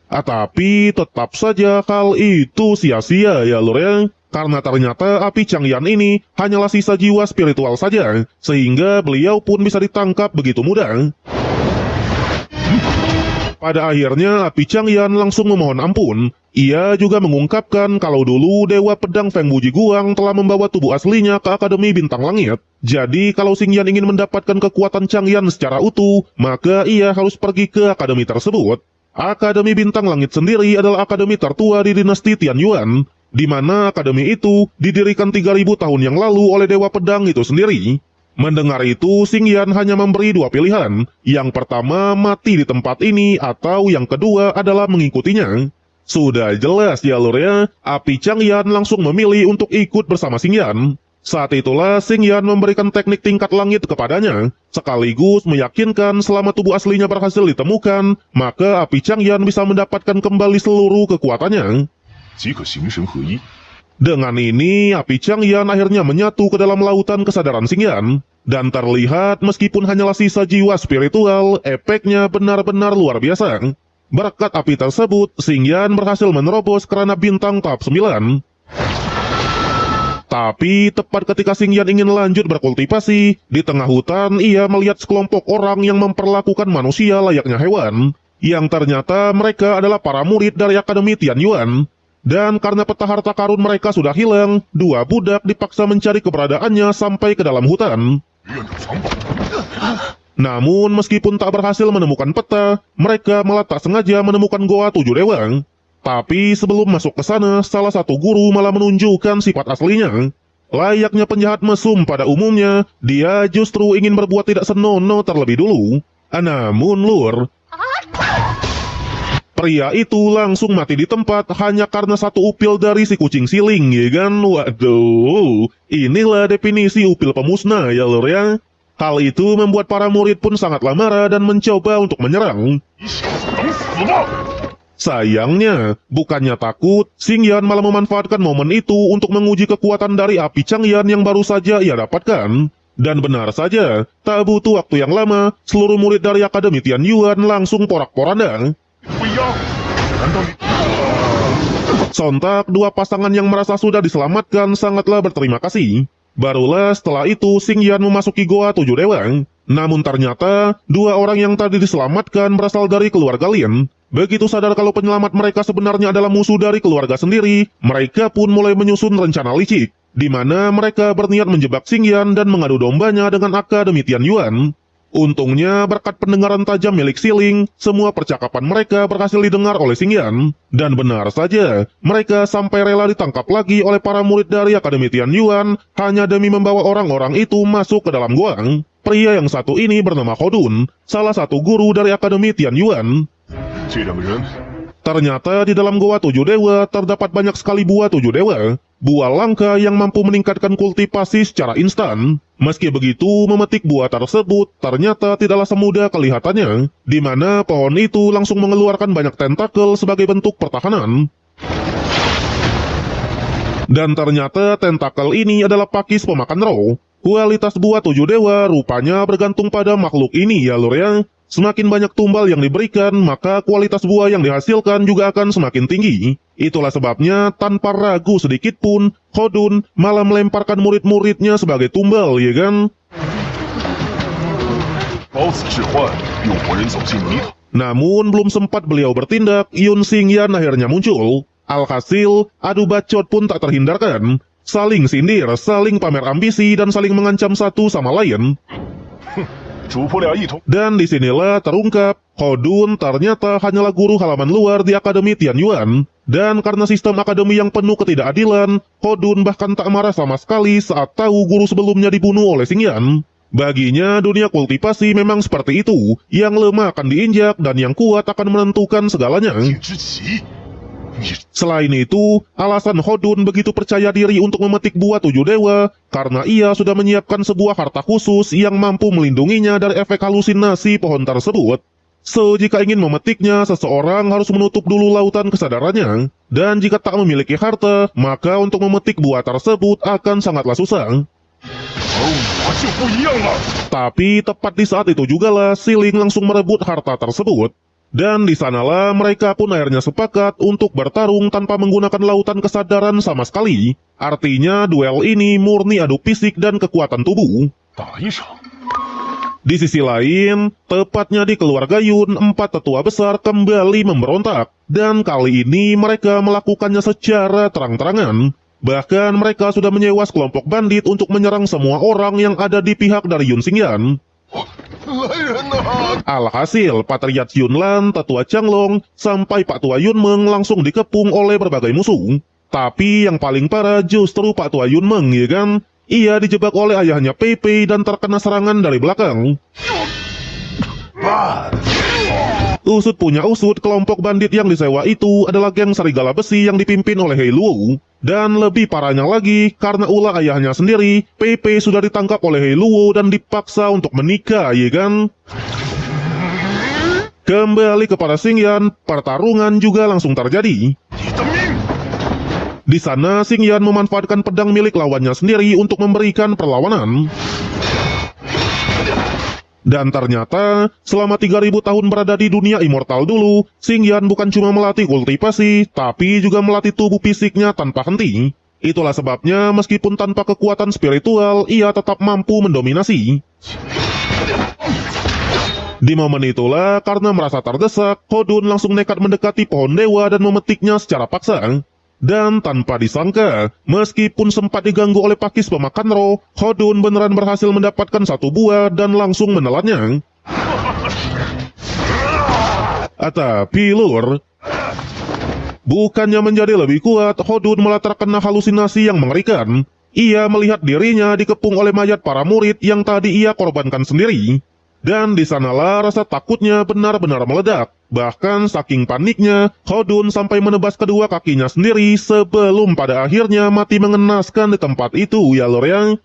Speaker 1: Tapi tetap saja hal itu sia-sia ya lur ya. karena ternyata api Changyan ini hanyalah sisa jiwa spiritual saja, sehingga beliau pun bisa ditangkap begitu mudah. Pada akhirnya api Changyan langsung memohon ampun. Ia juga mengungkapkan kalau dulu Dewa Pedang Feng Bujiguang telah membawa tubuh aslinya ke Akademi Bintang Langit. Jadi kalau Xingyan ingin mendapatkan kekuatan Changyan secara utuh, maka ia harus pergi ke akademi tersebut. Akademi Bintang Langit sendiri adalah akademi tertua di dinasti Tianyuan, di mana akademi itu didirikan 3000 tahun yang lalu oleh Dewa Pedang itu sendiri. Mendengar itu, Xingyan hanya memberi dua pilihan. Yang pertama, mati di tempat ini, atau yang kedua adalah mengikutinya. Sudah jelas ya lur ya, api Changyan langsung memilih untuk ikut bersama Xingyan. Saat itulah Xingyan memberikan teknik tingkat langit kepadanya, sekaligus meyakinkan selama tubuh aslinya berhasil ditemukan, maka api Changyan bisa mendapatkan kembali seluruh kekuatannya. Dengan ini, api Changyan akhirnya menyatu ke dalam lautan kesadaran Xingyan. Dan terlihat meskipun hanyalah sisa jiwa spiritual, efeknya benar-benar luar biasa. Berkat api tersebut, Xingyan berhasil menerobos kerana bintang tahap 9. Tapi tepat ketika Xingyan ingin lanjut berkultivasi, di tengah hutan ia melihat sekelompok orang yang memperlakukan manusia layaknya hewan. Yang ternyata mereka adalah para murid dari Akademi Tianyuan. Dan karena peta harta karun mereka sudah hilang, dua budak dipaksa mencari keberadaannya sampai ke dalam hutan. Namun meskipun tak berhasil menemukan peta, mereka malah tak sengaja menemukan Goa Tujuh Dewa. Tapi sebelum masuk ke sana, salah satu guru malah menunjukkan sifat aslinya. Layaknya penjahat mesum pada umumnya, dia justru ingin berbuat tidak senonoh terlebih dulu. Namun lur, pria itu langsung mati di tempat hanya karena satu upil dari si kucing siling, ya kan? Waduh, inilah definisi upil pemusnah ya lur ya. Hal itu membuat para murid pun sangatlah marah dan mencoba untuk menyerang. Sayangnya, bukannya takut, Xingyan malah memanfaatkan momen itu untuk menguji kekuatan dari api Changyan yang baru saja ia dapatkan. Dan benar saja, tak butuh waktu yang lama, seluruh murid dari Akademi Tianyuan langsung porak-poranda. Sontak, dua pasangan yang merasa sudah diselamatkan sangatlah berterima kasih. Barulah setelah itu Xingyan memasuki Goa Tujuh Dewa. Namun ternyata, dua orang yang tadi diselamatkan berasal dari keluarga Lin. Begitu sadar kalau penyelamat mereka sebenarnya adalah musuh dari keluarga sendiri, mereka pun mulai menyusun rencana licik, di mana mereka berniat menjebak Xingyan dan mengadu dombanya dengan Akademi Tianyuan. Untungnya, berkat pendengaran tajam milik Siling, semua percakapan mereka berhasil didengar oleh Xingyan. Dan benar saja, mereka sampai rela ditangkap lagi oleh para murid dari Akademi Tianyuan hanya demi membawa orang-orang itu masuk ke dalam gua. Pria yang satu ini bernama Hodun, salah satu guru dari Akademi Tianyuan. Ternyata di dalam Goa Tujuh Dewa terdapat banyak sekali buah Tujuh Dewa, buah langka yang mampu meningkatkan kultivasi secara instan. Meski begitu, memetik buah tersebut ternyata tidaklah semudah kelihatannya, di mana pohon itu langsung mengeluarkan banyak tentakel sebagai bentuk pertahanan. Dan ternyata tentakel ini adalah pakis pemakan roh. Kualitas buah Tujuh Dewa rupanya bergantung pada makhluk ini ya lur ya. Semakin banyak tumbal yang diberikan, maka kualitas buah yang dihasilkan juga akan semakin tinggi. Itulah sebabnya, tanpa ragu sedikit pun, Hodun malah melemparkan murid-muridnya sebagai tumbal, ya kan? Namun, belum sempat beliau bertindak, Yun Xingyan akhirnya muncul. Alhasil, adu bacot pun tak terhindarkan. Saling sindir, saling pamer ambisi, dan saling mengancam satu sama lain. Dan disinilah terungkap, Hodun ternyata hanyalah guru halaman luar di Akademi Tianyuan. Dan karena sistem akademi yang penuh ketidakadilan, Hodun bahkan tak marah sama sekali saat tahu guru sebelumnya dibunuh oleh Xingyan. Baginya dunia kultivasi memang seperti itu, yang lemah akan diinjak dan yang kuat akan menentukan segalanya. Selain itu, alasan Hodun begitu percaya diri untuk memetik buah Tujuh Dewa karena ia sudah menyiapkan sebuah harta khusus yang mampu melindunginya dari efek halusinasi pohon tersebut. So, jika ingin memetiknya, seseorang harus menutup dulu lautan kesadarannya. Dan jika tak memiliki harta, maka untuk memetik buah tersebut akan sangatlah susah. Tapi tepat di saat itu jugalah Siling langsung merebut harta tersebut. Dan di sanalah mereka pun akhirnya sepakat untuk bertarung tanpa menggunakan lautan kesadaran sama sekali. Artinya duel ini murni adu fisik dan kekuatan tubuh.
Speaker 3: 打一场，
Speaker 1: Di sisi lain, tepatnya di keluarga Yun, 4 tetua besar kembali memberontak. Dan kali ini mereka melakukannya secara terang-terangan. Bahkan mereka sudah menyewa sekelompok bandit untuk menyerang semua orang yang ada di pihak dari Yun Xingyan.
Speaker 3: 来人呐！
Speaker 1: Alhasil, Patriarch Yunlan, Tetua Changlong, sampai Pak Tua Yunmeng langsung dikepung oleh berbagai musuh. Tapi yang paling parah justru Pak Tua Yunmeng, ya kan? Ia dijebak oleh ayahnya Pei Pei dan terkena serangan dari belakang. Usut punya usut, kelompok bandit yang disewa itu adalah geng serigala besi yang dipimpin oleh Hei Luo. Dan lebih parahnya lagi, karena ulah ayahnya sendiri, Pei Pei sudah ditangkap oleh Hei Luo dan dipaksa untuk menikah, ya kan? Kembali kepada Xingyan, pertarungan juga langsung terjadi.
Speaker 3: 你的命！
Speaker 1: Di sana, Xingyan memanfaatkan pedang milik lawannya sendiri untuk memberikan perlawanan. Dan ternyata, selama 3000 tahun berada di dunia immortal dulu, Xingyan bukan cuma melatih kultivasi, tapi juga melatih tubuh fisiknya tanpa henti. Itulah sebabnya, meskipun tanpa kekuatan spiritual, ia tetap mampu mendominasi. Di momen itulah, karena merasa terdesak, Hodun langsung nekat mendekati pohon dewa dan memetiknya secara paksa. Dan tanpa disangka, meskipun sempat diganggu oleh pakis pemakan roh, Hodun beneran berhasil mendapatkan satu buah dan langsung menelannya. Tapi lur, bukannya menjadi lebih kuat, Hodun malah terkena halusinasi yang mengerikan. Ia melihat dirinya dikepung oleh mayat para murid yang tadi ia korbankan sendiri. Dan di sanalah rasa takutnya benar-benar meledak. Bahkan saking paniknya, Hodun sampai menebas kedua kakinya sendiri sebelum pada akhirnya mati mengenaskan di tempat itu, ya lor ya.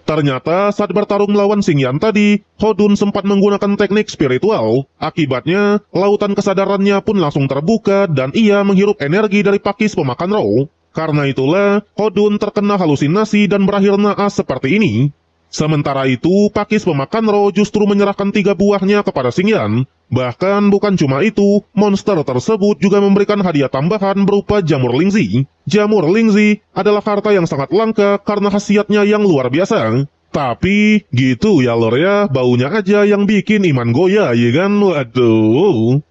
Speaker 1: Ternyata saat bertarung melawan Xingyan tadi, Hodun sempat menggunakan teknik spiritual. Akibatnya, lautan kesadarannya pun langsung terbuka dan ia menghirup energi dari pakis pemakan roh. Karena itulah, Hodun terkena halusinasi dan berakhir naas seperti ini. Sementara itu, pakis pemakan roh justru menyerahkan 3 buahnya kepada Xingyan. Bahkan bukan cuma itu, monster tersebut juga memberikan hadiah tambahan berupa jamur Lingzi. Jamur Lingzi adalah harta yang sangat langka karena khasiatnya yang luar biasa. Tapi, gitu ya lor ya, baunya aja yang bikin iman goyah, ya kan? Waduh.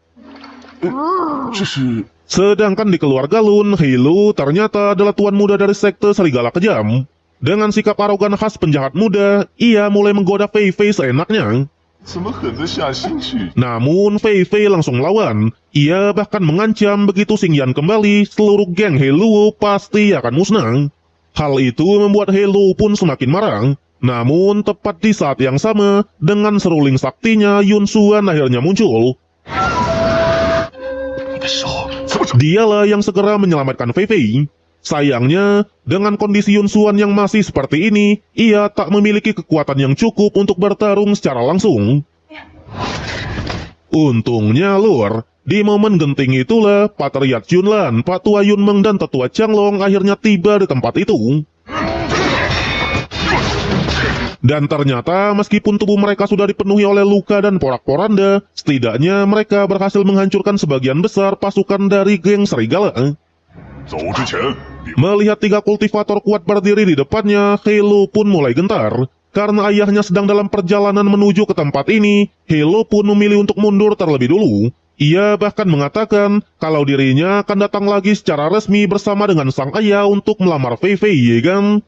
Speaker 3: 这是
Speaker 1: Sedangkan di keluarga Lun, Heilu ternyata adalah tuan muda dari sekte serigala kejam. Dengan sikap arogan khas penjahat muda, ia mulai menggoda Fei Fei seenaknya.
Speaker 3: 怎么狠得下心去？
Speaker 1: Namun Fei Fei langsung melawan. Ia bahkan mengancam begitu Xingyan kembali, seluruh geng Heilu pasti akan musnah. Hal itu membuat Heilu pun semakin marah. Namun tepat di saat yang sama, dengan seruling saktinya, Yun Xuan akhirnya muncul.
Speaker 3: 你的手怎么整？
Speaker 1: Dialah yang segera menyelamatkan Fei Fei. Sayangnya, dengan kondisi Yun Xuan yang masih seperti ini, ia tak memiliki kekuatan yang cukup untuk bertarung secara langsung. Untungnya lur, di momen genting itulah, Patriarch Yunlan, Pak Tua Yunmeng dan Tetua Changlong akhirnya tiba di tempat itu. Dan ternyata, meskipun tubuh mereka sudah dipenuhi oleh luka dan porak-poranda, setidaknya mereka berhasil menghancurkan sebagian besar pasukan dari geng serigala.
Speaker 3: 走之前，别
Speaker 1: Melihat 3 kultivator kuat berdiri di depannya, Heilu pun mulai gentar. Karena ayahnya sedang dalam perjalanan menuju ke tempat ini, Heilu pun memilih untuk mundur terlebih dulu. Ia bahkan mengatakan kalau dirinya akan datang lagi secara resmi bersama dengan sang ayah untuk melamar Fei Fei, ya kan?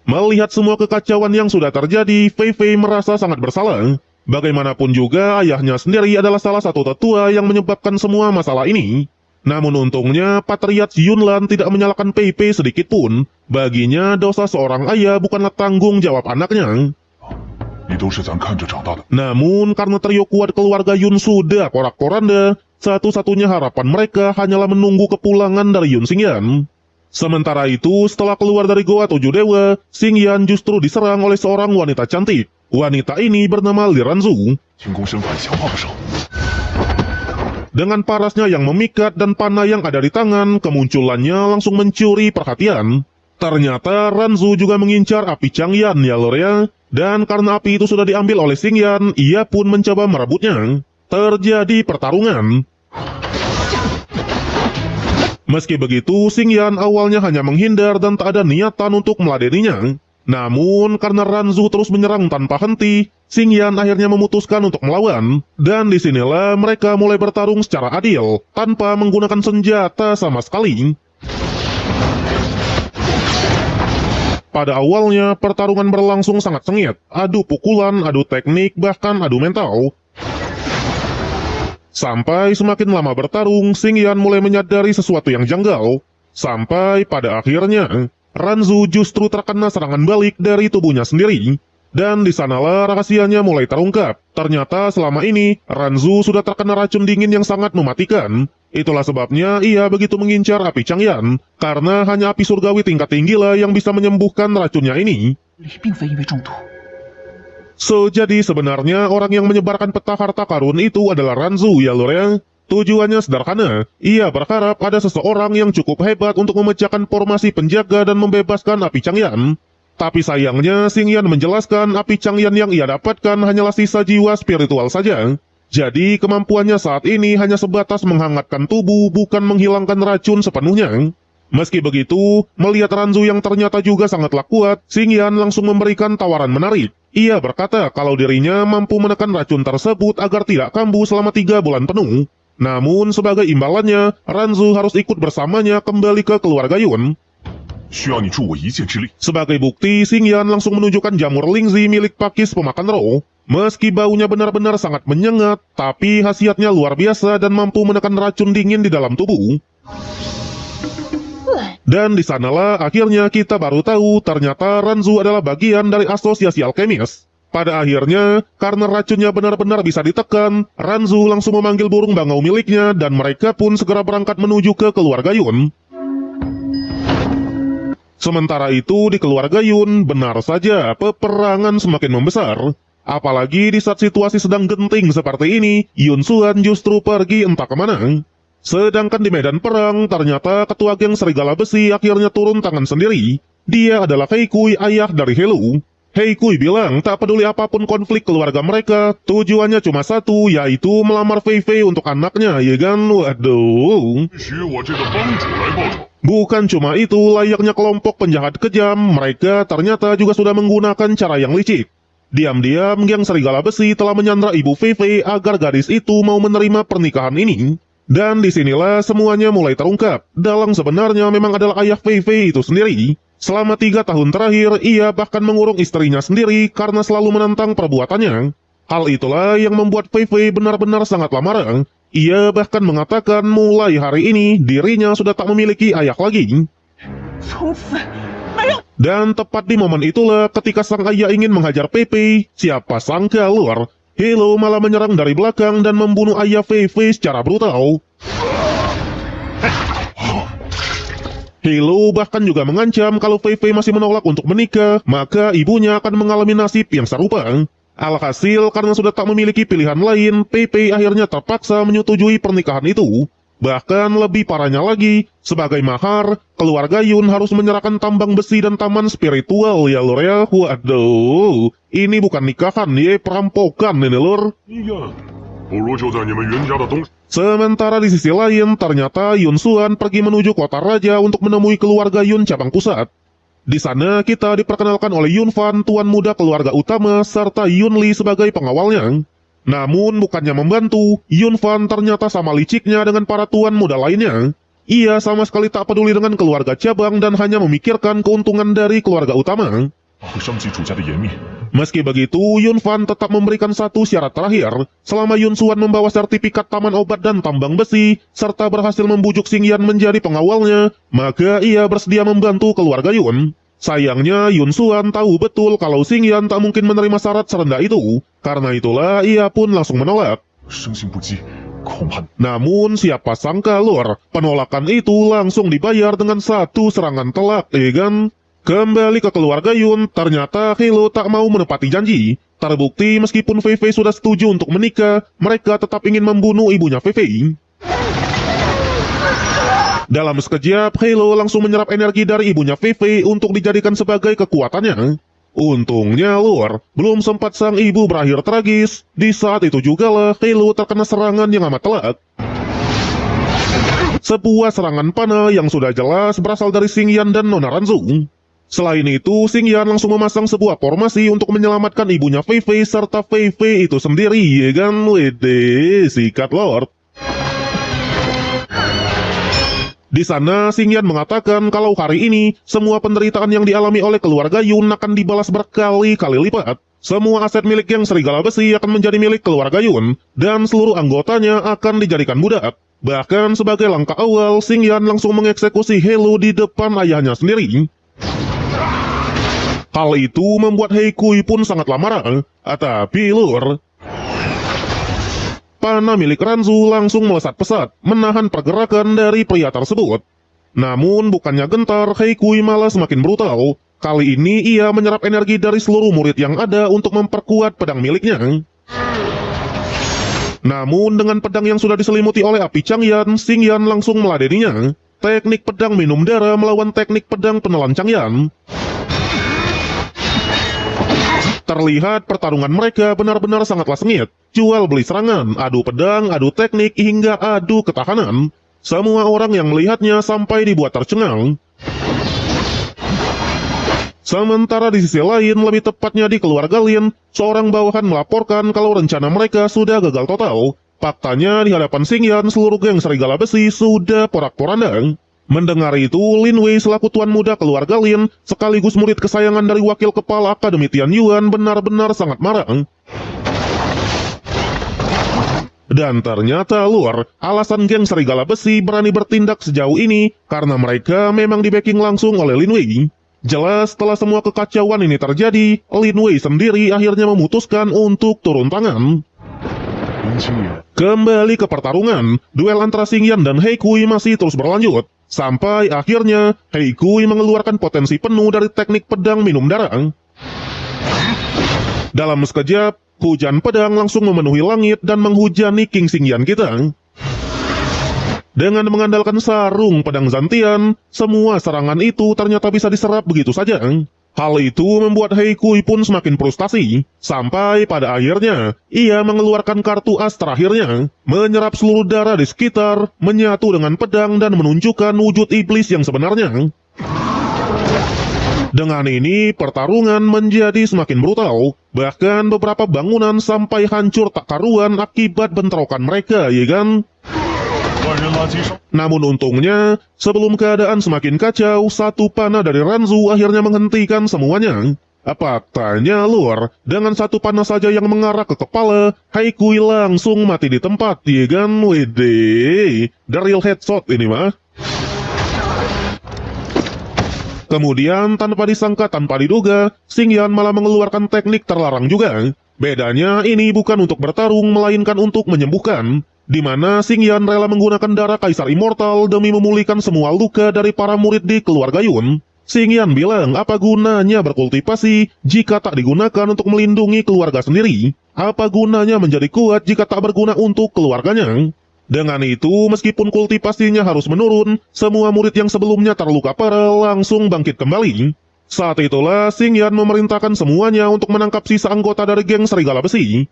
Speaker 1: Melihat semua kekacauan yang sudah terjadi, Fei Fei merasa sangat bersalah. Bagaimanapun juga, ayahnya sendiri adalah salah satu tetua yang menyebabkan semua masalah ini. Namun untungnya, Patriarch Yunlan tidak menyalahkan Pei Pei sedikit pun. Baginya, dosa seorang ayah bukanlah tanggung jawab anaknya.
Speaker 3: 你都是咱看着长大的。
Speaker 1: Namun, karena trio kuat keluarga Yun sudah porak-poranda, satu-satunya harapan mereka hanyalah menunggu kepulangan dari Yun Xingyan. Sementara itu, setelah keluar dari Goa 7 Dewa, Xingyan justru diserang oleh seorang wanita cantik. Wanita ini bernama Li Ranzu.
Speaker 3: 轻功身法强化不少。
Speaker 1: Dengan parasnya yang memikat dan panah yang ada di tangan, kemunculannya langsung mencuri perhatian. Ternyata Ranzu juga mengincar api Changyan ya lor ya. Dan karena api itu sudah diambil oleh Xingyan, ia pun mencoba merebutnya. Terjadi pertarungan. Meski begitu, Xingyan awalnya hanya menghindar dan tak ada niatan untuk meladeninya. Namun, karena Ranzu terus menyerang tanpa henti, Xingyan akhirnya memutuskan untuk melawan. Dan disinilah mereka mulai bertarung secara adil, tanpa menggunakan senjata sama sekali. Pada awalnya, pertarungan berlangsung sangat sengit. Adu pukulan, adu teknik, bahkan adu mental. Sampai semakin lama bertarung, Xingyan mulai menyadari sesuatu yang janggal. Sampai pada akhirnya, Ranzu justru terkena serangan balik dari tubuhnya sendiri. Dan di sanalah rahasianya mulai terungkap. Ternyata selama ini, Ranzu sudah terkena racun dingin yang sangat mematikan. Itulah sebabnya ia begitu mengincar api Changyan, karena hanya api surgawi tingkat tinggilah yang bisa menyembuhkan racunnya ini. So, jadi sebenarnya orang yang menyebarkan peta harta karun itu adalah Ranzu ya lor ya. Tujuannya sederhana, ia berharap ada seseorang yang cukup hebat untuk memecahkan formasi penjaga dan membebaskan api Changyan. Tapi sayangnya, Xingyan menjelaskan api Changyan yang ia dapatkan hanyalah sisa jiwa spiritual saja. Jadi kemampuannya saat ini hanya sebatas menghangatkan tubuh, bukan menghilangkan racun sepenuhnya. Meski begitu, melihat Ranzu yang ternyata juga sangatlah kuat, Xingyan langsung memberikan tawaran menarik. Ia berkata kalau dirinya mampu menekan racun tersebut agar tidak kambuh selama 3 bulan penuh. Namun sebagai imbalannya, Ranzu harus ikut bersamanya kembali ke keluarga Yun. Sebagai bukti, Xingyan langsung menunjukkan jamur Lingzi milik pakis pemakan roh. Meski baunya benar-benar sangat menyengat, tapi khasiatnya luar biasa dan mampu menekan racun dingin di dalam tubuh. Dan di sanalah akhirnya kita baru tahu ternyata Ranzu adalah bagian dari asosiasi alkemis. Pada akhirnya, karena racunnya benar-benar bisa ditekan, Ranzu langsung memanggil burung bangau miliknya dan mereka pun segera berangkat menuju ke keluarga Yun. Sementara itu di keluarga Yun, benar saja peperangan semakin membesar. Apalagi di saat situasi sedang genting seperti ini, Yun Xuan justru pergi entah kemana. Sedangkan di medan perang, ternyata ketua geng Serigala Besi akhirnya turun tangan sendiri. Dia adalah Hei Kui, ayah dari Helu. Hei Kui bilang tak peduli apapun konflik keluarga mereka, tujuannya cuma satu, yaitu melamar Fei Fei untuk anaknya, ya kan? Waduh. Bukan cuma itu, layaknya kelompok penjahat kejam, mereka ternyata juga sudah menggunakan cara yang licik. Diam-diam, geng Serigala Besi telah menyandra ibu Fei Fei agar gadis itu mau menerima pernikahan ini. Dan disinilah semuanya mulai terungkap. Dalang sebenarnya memang adalah ayah Fei Fei itu sendiri. Selama 3 tahun terakhir, ia bahkan mengurung istrinya sendiri karena selalu menentang perbuatannya. Hal itulah yang membuat Fei Fei benar-benar sangatlah marah. Ia bahkan mengatakan mulai hari ini dirinya sudah tak memiliki ayah lagi. Dan tepat di momen itulah ketika sang ayah ingin menghajar Fei Fei, siapa sangka luar, Helo malah menyerang dari belakang dan membunuh ayah Fei Fei secara brutal. Helo bahkan juga mengancam kalau Fei Fei masih menolak untuk menikah, maka ibunya akan mengalami nasib yang serupa. Alhasil, karena sudah tak memiliki pilihan lain, Fei Fei akhirnya terpaksa menyetujui pernikahan itu. Bahkan lebih parahnya lagi, sebagai mahar, keluarga Yun harus menyerahkan tambang besi dan taman spiritual ya lor ya. Waduh, ini bukan nikahan ya, perampokan ini lor. Sementara di sisi lain, ternyata Yun Xuan pergi menuju kota raja untuk menemui keluarga Yun cabang pusat. Di sana kita diperkenalkan oleh Yun Fan, tuan muda keluarga utama, serta Yun Li sebagai pengawalnya. Namun bukannya membantu, Yun Fan ternyata sama liciknya dengan para tuan muda lainnya. Ia sama sekali tak peduli dengan keluarga cabang dan hanya memikirkan keuntungan dari keluarga utama. Meski begitu, Yun Fan tetap memberikan satu syarat terakhir. Selama Yun Xuan membawa sertifikat taman obat dan tambang besi, serta berhasil membujuk Xingyan menjadi pengawalnya, maka ia bersedia membantu keluarga Yun. Sayangnya, Yun Xuan tahu betul kalau Xingyan tak mungkin menerima syarat serendah itu. Karena itulah, ia pun langsung menolak. Namun, siapa sangka lor, penolakan itu langsung dibayar dengan satu serangan telak, kan? Kembali ke keluarga Yun, ternyata Helo tak mau menepati janji. Terbukti meskipun Fei Fei sudah setuju untuk menikah, mereka tetap ingin membunuh ibunya Fei Fei. Dalam sekejap, Halo langsung menyerap energi dari ibunya Fei Fei untuk dijadikan sebagai kekuatannya. Untungnya Lur, belum sempat sang ibu berakhir tragis. Di saat itu juga lah Halo terkena serangan yang amat telak. Sebuah serangan panah yang sudah jelas berasal dari Xingyan dan Nona Ranzung. Selain itu, Xingyan langsung memasang sebuah formasi untuk menyelamatkan ibunya Fei Fei serta Fei Fei itu sendiri, ya kan? Wede, sikat Lord. Di sana, Xingyan mengatakan kalau hari ini, semua penderitaan yang dialami oleh keluarga Yun akan dibalas berkali-kali lipat. Semua aset milik Geng Serigala Besi akan menjadi milik keluarga Yun, dan seluruh anggotanya akan dijadikan budak. Bahkan sebagai langkah awal, Xingyan langsung mengeksekusi Halo di depan ayahnya sendiri. Hal itu membuat Hei Kui pun sangatlah marah. Tapi Lur, panah milik Ranzu langsung melesat pesat, menahan pergerakan dari pria tersebut. Namun bukannya gentar, Hei Kui malah semakin brutal. Kali ini ia menyerap energi dari seluruh murid yang ada untuk memperkuat pedang miliknya. Namun dengan pedang yang sudah diselimuti oleh api Changyan, Xingyan langsung meladeninya. Teknik pedang minum darah melawan teknik pedang penelan Changyan. Terlihat pertarungan mereka benar-benar sangatlah sengit. Jual beli serangan, adu pedang, adu teknik, hingga adu ketahanan. Semua orang yang melihatnya sampai dibuat tercengang. Sementara di sisi lain, lebih tepatnya di keluarga Lin, seorang bawahan melaporkan kalau rencana mereka sudah gagal total. Faktanya di hadapan Xingyan, seluruh geng Serigala Besi sudah porak-porandang. Mendengar itu, Lin Wei selaku tuan muda keluarga Lin, sekaligus murid kesayangan dari wakil kepala Akademi Tian Yuan benar-benar sangat marah. Dan ternyata Lur, alasan geng Serigala Besi berani bertindak sejauh ini karena mereka memang di-backing langsung oleh Lin Wei. Jelas setelah semua kekacauan ini terjadi, Lin Wei sendiri akhirnya memutuskan untuk turun tangan. Kembali ke pertarungan, duel antara Xingyan dan Hei Kui masih terus berlanjut. Sampai akhirnya, Hei Kui mengeluarkan potensi penuh dari teknik pedang minum darah. Dalam sekejap, hujan pedang langsung memenuhi langit dan menghujani King Xingyan kita. Dengan mengandalkan sarung pedang Zantian, semua serangan itu ternyata bisa diserap begitu saja. Hal itu membuat Hei Kui pun semakin frustasi. Sampai pada akhirnya, ia mengeluarkan kartu as terakhirnya, menyerap seluruh darah di sekitar, menyatu dengan pedang dan menunjukkan wujud iblis yang sebenarnya. Dengan ini, pertarungan menjadi semakin brutal. Bahkan beberapa bangunan sampai hancur tak karuan akibat bentrokan mereka, ya kan? Namun untungnya, sebelum keadaan semakin kacau, satu panah dari Ranzu akhirnya menghentikan semuanya. Faktanya Lur, dengan satu panah saja yang mengarah ke kepala, Hei Kui langsung mati di tempat, ya kan? Wede, the real headshot ini mah. Kemudian, tanpa disangka tanpa diduga, Xingyan malah mengeluarkan teknik terlarang juga. Bedanya ini bukan untuk bertarung, melainkan untuk menyembuhkan. Di mana Xingyan rela menggunakan darah Kaisar Immortal demi memulihkan semua luka dari para murid di keluarga Yun. Xingyan bilang apa gunanya berkultivasi jika tak digunakan untuk melindungi keluarga sendiri? Apa gunanya menjadi kuat jika tak berguna untuk keluarganya? Dengan itu, meskipun kultivasinya harus menurun, semua murid yang sebelumnya terluka parah langsung bangkit kembali. Saat itulah Xingyan memerintahkan semuanya untuk menangkap sisa anggota dari geng Serigala Besi.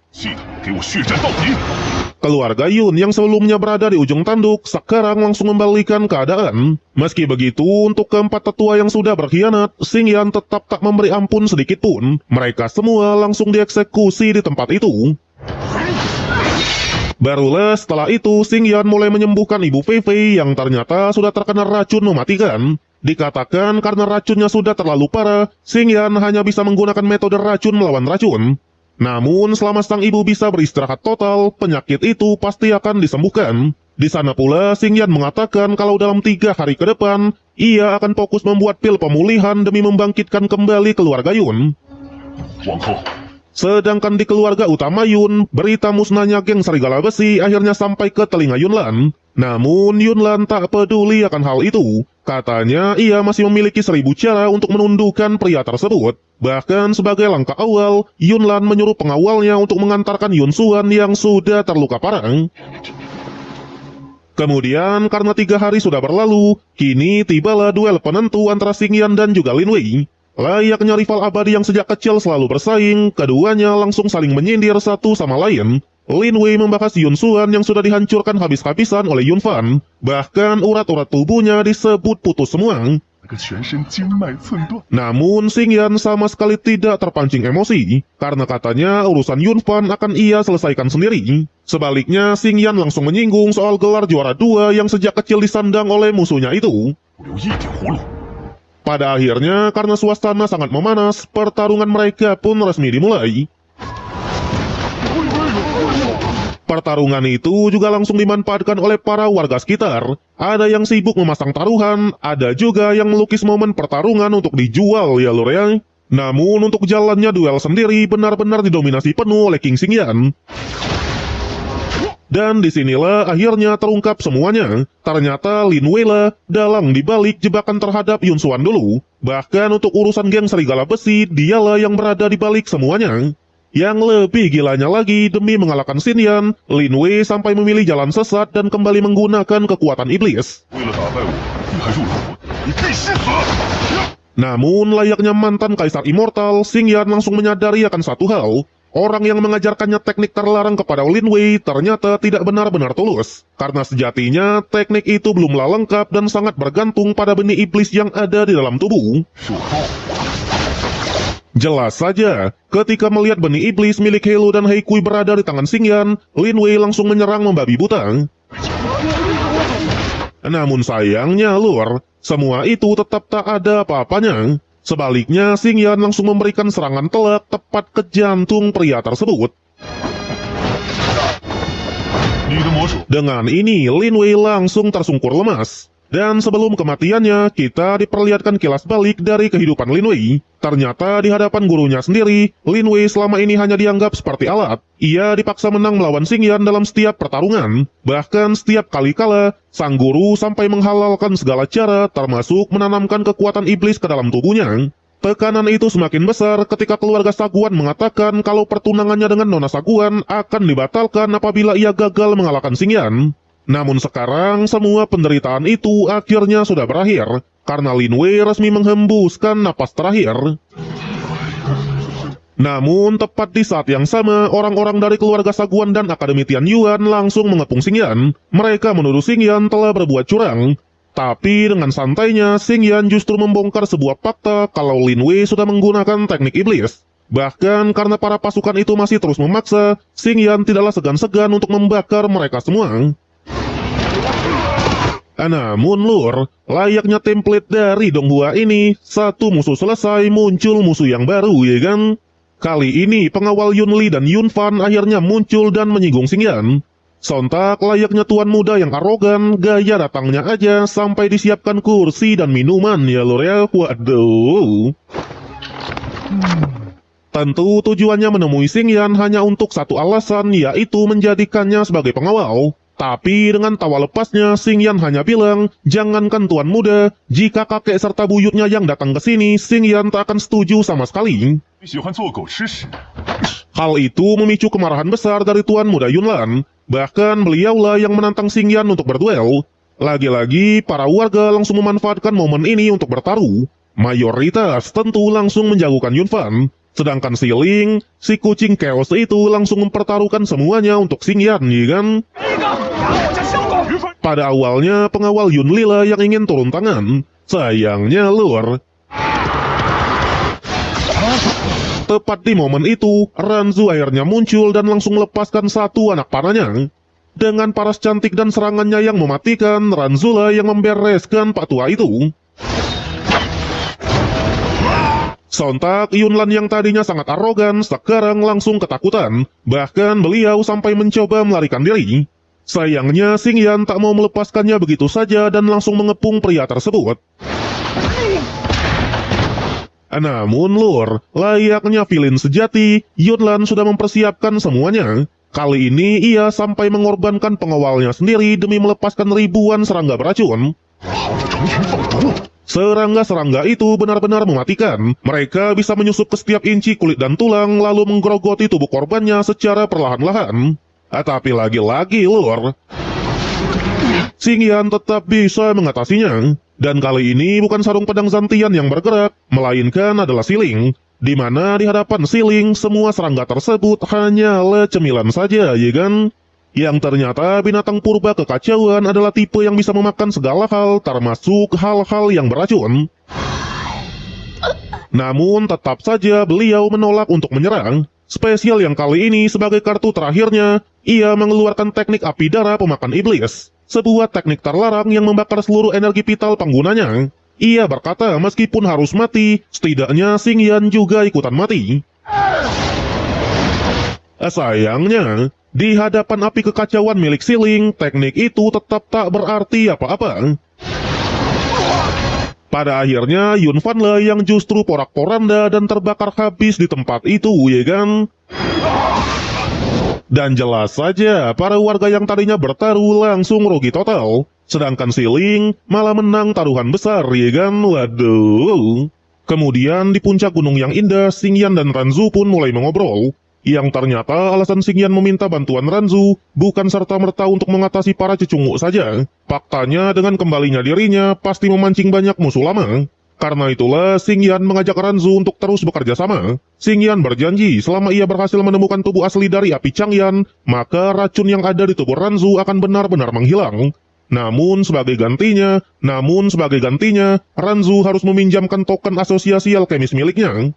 Speaker 1: Keluarga Yun yang sebelumnya berada di ujung tanduk, sekarang langsung membalikan keadaan. Meski begitu, untuk keempat tetua yang sudah berkhianat, Xingyan tetap tak memberi ampun sedikit pun. Mereka semua langsung dieksekusi di tempat itu. Barulah setelah itu, Xingyan mulai menyembuhkan Ibu Fei Fei yang ternyata sudah terkena racun mematikan. Dikatakan karena racunnya sudah terlalu parah, Xingyan hanya bisa menggunakan metode racun melawan racun. Namun, selama sang ibu bisa beristirahat total, penyakit itu pasti akan disembuhkan. Di sana pula, Xingyan mengatakan kalau dalam 3 hari ke depan, ia akan fokus membuat pil pemulihan demi membangkitkan kembali keluarga Yun. Sedangkan di keluarga utama Yun, berita musnahnya geng Serigala Besi akhirnya sampai ke telinga Yunlan. Namun, Yunlan tak peduli akan hal itu. Katanya, ia masih memiliki 1000 cara untuk menundukkan pria tersebut. Bahkan sebagai langkah awal, Yunlan menyuruh pengawalnya untuk mengantarkan Yun Xuan yang sudah terluka parah. Kemudian karena 3 hari sudah berlalu, kini tibalah duel penentu antara Xingyan dan juga Lin Wei. Layaknya rival abadi yang sejak kecil selalu bersaing, keduanya langsung saling menyindir satu sama lain. Lin Wei membahas Yun Xuan yang sudah dihancurkan habis-habisan oleh Yun Fan. Bahkan urat-urat tubuhnya disebut putus semua.
Speaker 3: 那个全身经脉寸断，
Speaker 1: Namun Xingyan sama sekali tidak terpancing emosi, karena katanya urusan Yun Fan akan ia selesaikan sendiri. Sebaliknya, Xingyan langsung menyinggung soal gelar juara 2 yang sejak kecil disandang oleh musuhnya itu.
Speaker 3: 留一点活路。
Speaker 1: Pada akhirnya, karena suasana sangat memanas, pertarungan mereka pun resmi dimulai. Pertarungan itu juga langsung dimanfaatkan oleh para warga sekitar. Ada yang sibuk memasang taruhan, ada juga yang melukis momen pertarungan untuk dijual ya lur ya. Namun untuk jalannya duel sendiri benar-benar didominasi penuh oleh King Xingyan. Dan disinilah akhirnya terungkap semuanya. Ternyata Lin Wei lah dalang dibalik jebakan terhadap Yun Xuan dulu. Bahkan untuk urusan geng serigala besi, dialah yang berada di balik semuanya. Yang lebih gilanya lagi, demi mengalahkan Xingyan, Lin Wei sampai memilih jalan sesat dan kembali menggunakan kekuatan iblis.
Speaker 3: 为了打败我，你还入了魂，你必须死！
Speaker 1: Namun layaknya mantan kaisar immortal, Xingyan langsung menyadari akan satu hal. Orang yang mengajarkannya teknik terlarang kepada Lin Wei ternyata tidak benar-benar tulus. Karena sejatinya, teknik itu belumlah lengkap dan sangat bergantung pada benih iblis yang ada di dalam tubuh.
Speaker 3: 是我刀。
Speaker 1: Jelas saja, ketika melihat benih iblis milik He Lu dan He Kui berada di tangan Xingyan, Lin Wei langsung menyerang membabi buta. Namun sayangnya lur, semua itu tetap tak ada apa-apanya. Sebaliknya, Xingyan langsung memberikan serangan telak tepat ke jantung pria tersebut.
Speaker 3: 你的魔术，
Speaker 1: Dengan ini, Lin Wei langsung tersungkur lemas. Dan sebelum kematiannya, kita diperlihatkan kilas balik dari kehidupan Lin Wei. Ternyata di hadapan gurunya sendiri, Lin Wei selama ini hanya dianggap seperti alat. Ia dipaksa menang melawan Xingyan dalam setiap pertarungan. Bahkan setiap kali kalah, sang guru sampai menghalalkan segala cara, termasuk menanamkan kekuatan iblis ke dalam tubuhnya. Tekanan itu semakin besar ketika keluarga Saguan mengatakan kalau pertunangannya dengan Nona Saguan akan dibatalkan apabila ia gagal mengalahkan Xingyan. Namun sekarang, semua penderitaan itu akhirnya sudah berakhir, karena Lin Wei resmi menghembuskan napas terakhir. Namun, tepat di saat yang sama, orang-orang dari keluarga Saguan dan Akademi Tianyuan langsung mengepung Xingyan. Mereka menuduh Xingyan telah berbuat curang. Tapi dengan santainya, Xingyan justru membongkar sebuah fakta kalau Lin Wei sudah menggunakan teknik iblis. Bahkan karena para pasukan itu masih terus memaksa, Xingyan tidaklah segan-segan untuk membakar mereka semua. Namun lur, layaknya template dari Donghua ini, satu musuh selesai muncul musuh yang baru ya kan? Kali ini pengawal Yun Li dan Yun Fan akhirnya muncul dan menyinggung Xingyan. Sontak layaknya tuan muda yang arogan, gaya datangnya aja sampai disiapkan kursi dan minuman ya lur ya, waduh. Tentu tujuannya menemui Xingyan hanya untuk satu alasan, yaitu menjadikannya sebagai pengawal. Tapi dengan tawa lepasnya, Xingyan hanya bilang, jangankan tuan muda, jika kakek serta buyutnya yang datang ke sini, Xingyan tak akan setuju sama sekali.
Speaker 3: 你喜欢做狗吃屎。
Speaker 1: Hal itu memicu kemarahan besar dari tuan muda Yunlan. Bahkan beliaulah yang menantang Xingyan untuk berduel. Lagi-lagi, para warga langsung memanfaatkan momen ini untuk bertaruh. Mayoritas tentu langsung menjagokan Yun Fan. Sedangkan si Ling, si kucing chaos itu langsung mempertaruhkan semuanya untuk Xingyan, ya kan? Pada awalnya, pengawal Yun Lila yang ingin turun tangan. Sayangnya lur. Tepat di momen itu, Ranzu akhirnya muncul dan langsung melepaskan satu anak panahnya. Dengan paras cantik dan serangannya yang mematikan, Ranzu lah yang membereskan Pak Tua itu. Sontak, Yunlan yang tadinya sangat arogan, sekarang langsung ketakutan. Bahkan beliau sampai mencoba melarikan diri. Sayangnya, Xingyan tak mau melepaskannya begitu saja dan langsung mengepung pria tersebut. Namun lur, layaknya villain sejati, Yunlan sudah mempersiapkan semuanya. Kali ini ia sampai mengorbankan pengawalnya sendiri demi melepaskan ribuan serangga beracun. Serangga-serangga itu benar-benar mematikan. Mereka bisa menyusup ke setiap inci kulit dan tulang, lalu menggerogoti tubuh korbannya secara perlahan-lahan. Tapi lagi-lagi lur, Xingyan tetap bisa mengatasinya. Dan kali ini bukan sarung pedang Zantian yang bergerak, melainkan adalah Siling. Di mana di hadapan Siling, semua serangga tersebut hanyalah cemilan saja, ya kan? Yang ternyata binatang purba kekacauan adalah tipe yang bisa memakan segala hal, termasuk hal-hal yang beracun. Namun tetap saja beliau menolak untuk menyerang. Spesial yang kali ini sebagai kartu terakhirnya, ia mengeluarkan teknik api darah pemakan iblis. Sebuah teknik terlarang yang membakar seluruh energi vital penggunanya. Ia berkata meskipun harus mati, setidaknya Xingyan juga ikutan mati. Sayangnya, di hadapan api kekacauan milik Siling, teknik itu tetap tak berarti apa-apa. Pada akhirnya, Yun Fanle yang justru porak-poranda dan terbakar habis di tempat itu, ya kan? Dan jelas saja, para warga yang tadinya bertaruh langsung rugi total. Sedangkan Siling malah menang taruhan besar, ya kan? Waduh. Kemudian di puncak gunung yang indah, Xingyan dan Ranzu pun mulai mengobrol. Yang ternyata alasan Xingyan meminta bantuan Ranzu bukan serta-merta untuk mengatasi para cecunguk saja. Faktanya dengan kembalinya dirinya pasti memancing banyak musuh lama. Karena itulah Xingyan mengajak Ranzu untuk terus bekerja sama. Xingyan berjanji selama ia berhasil menemukan tubuh asli dari api Changyan, maka racun yang ada di tubuh Ranzu akan benar-benar menghilang. Namun sebagai gantinya, Ranzu harus meminjamkan token asosiasi alkemis miliknya.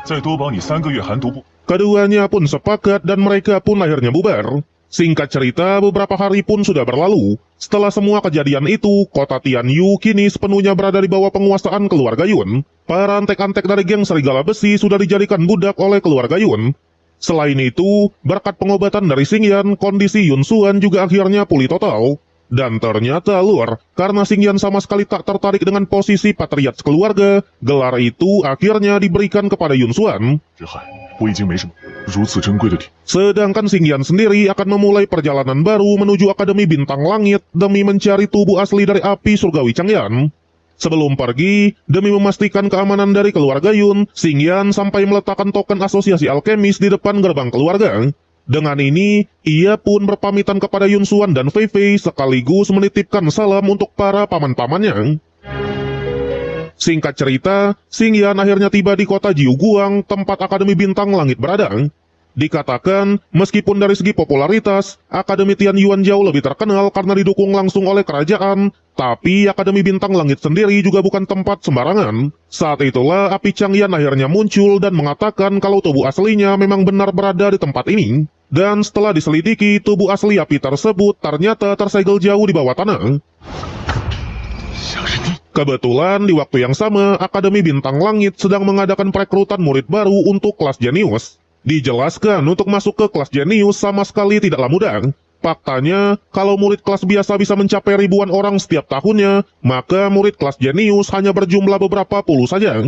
Speaker 3: 再多帮你3个月寒毒不？
Speaker 1: Keduanya pun sepakat dan mereka pun akhirnya bubar. Singkat cerita, beberapa hari pun sudah berlalu. Setelah semua kejadian itu, kota Tianyu kini sepenuhnya berada di bawah penguasaan keluarga Yun. Para antek-antek dari geng serigala besi sudah dijadikan budak oleh keluarga Yun. Selain itu, berkat pengobatan dari Xingyan, kondisi Yun Xuan juga akhirnya pulih total. Dan ternyata lur, karena Xingyan sama sekali tak tertarik dengan posisi patriark keluarga, gelar itu akhirnya diberikan kepada Yun Xuan.
Speaker 3: 之汉，我已经没什么如此珍贵的体。
Speaker 1: Sedangkan Xingyan sendiri akan memulai perjalanan baru menuju Akademi Bintang Langit demi mencari tubuh asli dari api surgawi Changyan. Sebelum pergi, demi memastikan keamanan dari keluarga Yun, Xingyan sampai meletakkan token asosiasi alkemis di depan gerbang keluarga. Dengan ini, ia pun berpamitan kepada Yun Xuan dan Fei Fei sekaligus menitipkan salam untuk para paman-pamannya. Singkat cerita, Xingyan akhirnya tiba di kota Jiuguang, tempat Akademi Bintang Langit berada. Dikatakan, meskipun dari segi popularitas, Akademi Tianyuan jauh lebih terkenal karena didukung langsung oleh kerajaan, tapi Akademi Bintang Langit sendiri juga bukan tempat sembarangan. Saat itulah api Changyan akhirnya muncul dan mengatakan kalau tubuh aslinya memang benar berada di tempat ini. Dan setelah diselidiki, tubuh asli api tersebut ternyata tersegel jauh di bawah tanah. Kebetulan di waktu yang sama, Akademi Bintang Langit sedang mengadakan perekrutan murid baru untuk kelas jenius. Dijelaskan untuk masuk ke kelas jenius sama sekali tidaklah mudah. Faktanya, kalau murid kelas biasa bisa mencapai ribuan orang setiap tahunnya, maka murid kelas jenius hanya berjumlah beberapa puluh saja.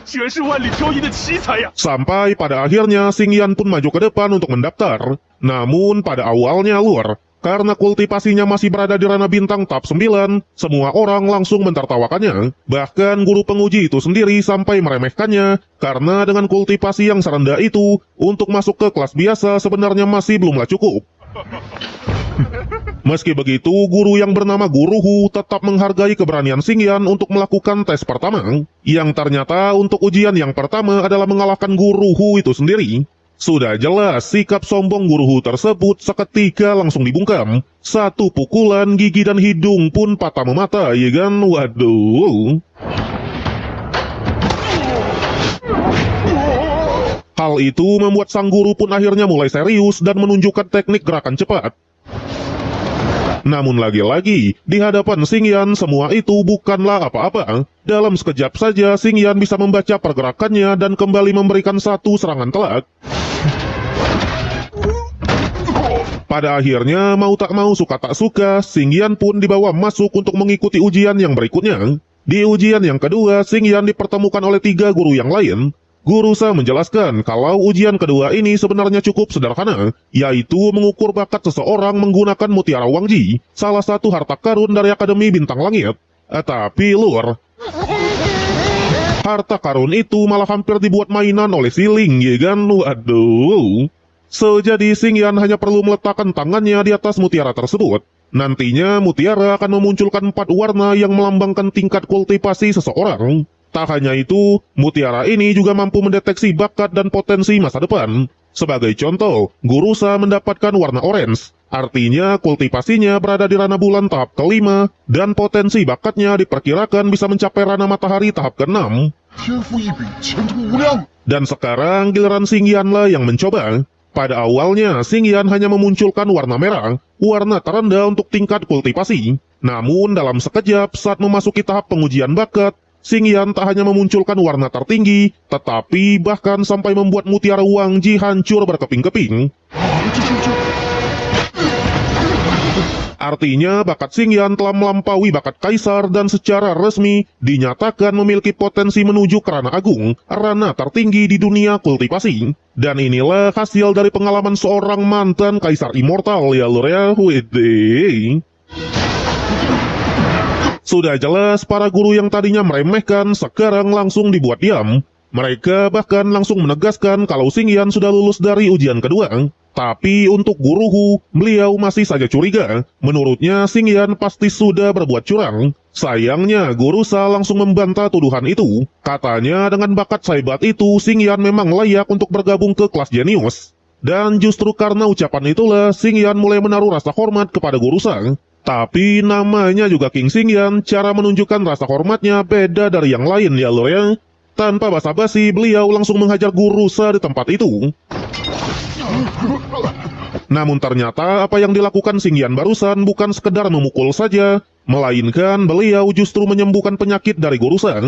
Speaker 3: 居然是万里挑一的奇才呀！
Speaker 1: Sampai pada akhirnya Xingyan pun maju ke depan untuk mendaftar. Namun pada awalnya lur, karena kultivasinya masih berada di ranah bintang tahap 9, semua orang langsung mentertawakannya. Bahkan guru penguji itu sendiri sampai meremehkannya, karena dengan kultivasi yang serendah itu, untuk masuk ke kelas biasa sebenarnya masih belumlah cukup. Meski begitu, guru yang bernama Guru Hu tetap menghargai keberanian Xingyan untuk melakukan tes pertama, yang ternyata untuk ujian yang pertama adalah mengalahkan Guru Hu itu sendiri. Sudah jelas, sikap sombong Guru Hu tersebut seketika langsung dibungkam. Satu pukulan, gigi dan hidung pun patah memata, ya kan? Waduh. Hal itu membuat sang guru pun akhirnya mulai serius dan menunjukkan teknik gerakan cepat. Namun lagi-lagi, di hadapan Xingyan semua itu bukanlah apa-apa. Dalam sekejap saja Xingyan bisa membaca pergerakannya dan kembali memberikan satu serangan telak. Pada akhirnya, mau tak mau suka tak suka, Xingyan pun dibawa masuk untuk mengikuti ujian yang berikutnya. Di ujian yang kedua, Xingyan dipertemukan oleh 3 guru yang lain. Guru Sa menjelaskan kalau ujian kedua ini sebenarnya cukup sederhana, yaitu mengukur bakat seseorang menggunakan mutiara Wangji, salah satu harta karun dari Akademi Bintang Langit. Tapi lur, harta karun itu malah hampir dibuat mainan oleh Siling, ya kan? Waduh. So, jadi Xingyan hanya perlu meletakkan tangannya di atas mutiara tersebut. Nantinya mutiara akan memunculkan 4 warna yang melambangkan tingkat kultivasi seseorang. Tak hanya itu, mutiara ini juga mampu mendeteksi bakat dan potensi masa depan. Sebagai contoh, Gurusa mendapatkan warna orange, artinya kultivasinya berada di ranah bulan tahap ke-5, dan potensi bakatnya diperkirakan bisa mencapai ranah matahari tahap ke-6.
Speaker 4: 天赋异禀，前途无量。
Speaker 1: Dan sekarang giliran Xingyan lah yang mencoba. Pada awalnya, Xingyan hanya memunculkan warna merah, warna terendah untuk tingkat kultivasi. Namun dalam sekejap saat memasuki tahap pengujian bakat, Xingyan tak hanya memunculkan warna tertinggi, tetapi bahkan sampai membuat mutiara Wangji hancur berkeping-keping. Artinya bakat Xingyan telah melampaui bakat Kaisar dan secara resmi dinyatakan memiliki potensi menuju ke ranah agung, ranah tertinggi di dunia kultivasi. Dan inilah hasil dari pengalaman seorang mantan Kaisar Immortal ya lur ya, wede. Sudah jelas para guru yang tadinya meremehkan sekarang langsung dibuat diam. Mereka bahkan langsung menegaskan kalau Xingyan sudah lulus dari ujian kedua. Tapi untuk Guru Hu, beliau masih saja curiga. Menurutnya Xingyan pasti sudah berbuat curang. Sayangnya Guru Sa langsung membantah tuduhan itu. Katanya dengan bakat sehebat itu Xingyan memang layak untuk bergabung ke kelas jenius. Dan justru karena ucapan itulah Xingyan mulai menaruh rasa hormat kepada Guru Sa. Tapi namanya juga King Xingyan, cara menunjukkan rasa hormatnya beda dari yang lain ya lor ya. Tanpa basa-basi, beliau langsung menghajar Guru Sa di tempat itu. Namun ternyata apa yang dilakukan Xingyan barusan bukan sekedar memukul saja, melainkan beliau justru menyembuhkan penyakit dari Guru Sa.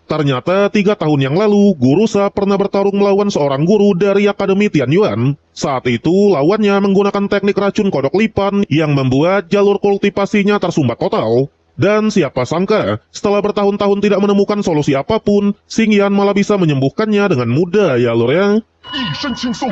Speaker 1: Ternyata 3 tahun yang lalu, Guru Sa pernah bertarung melawan seorang guru dari Akademi Tianyuan. Saat itu, lawannya menggunakan teknik racun kodok lipan yang membuat jalur kultivasinya tersumbat total. Dan siapa sangka, setelah bertahun-tahun tidak menemukan solusi apapun, Xingyan malah bisa menyembuhkannya dengan mudah ya lur ya.
Speaker 4: 一身轻松。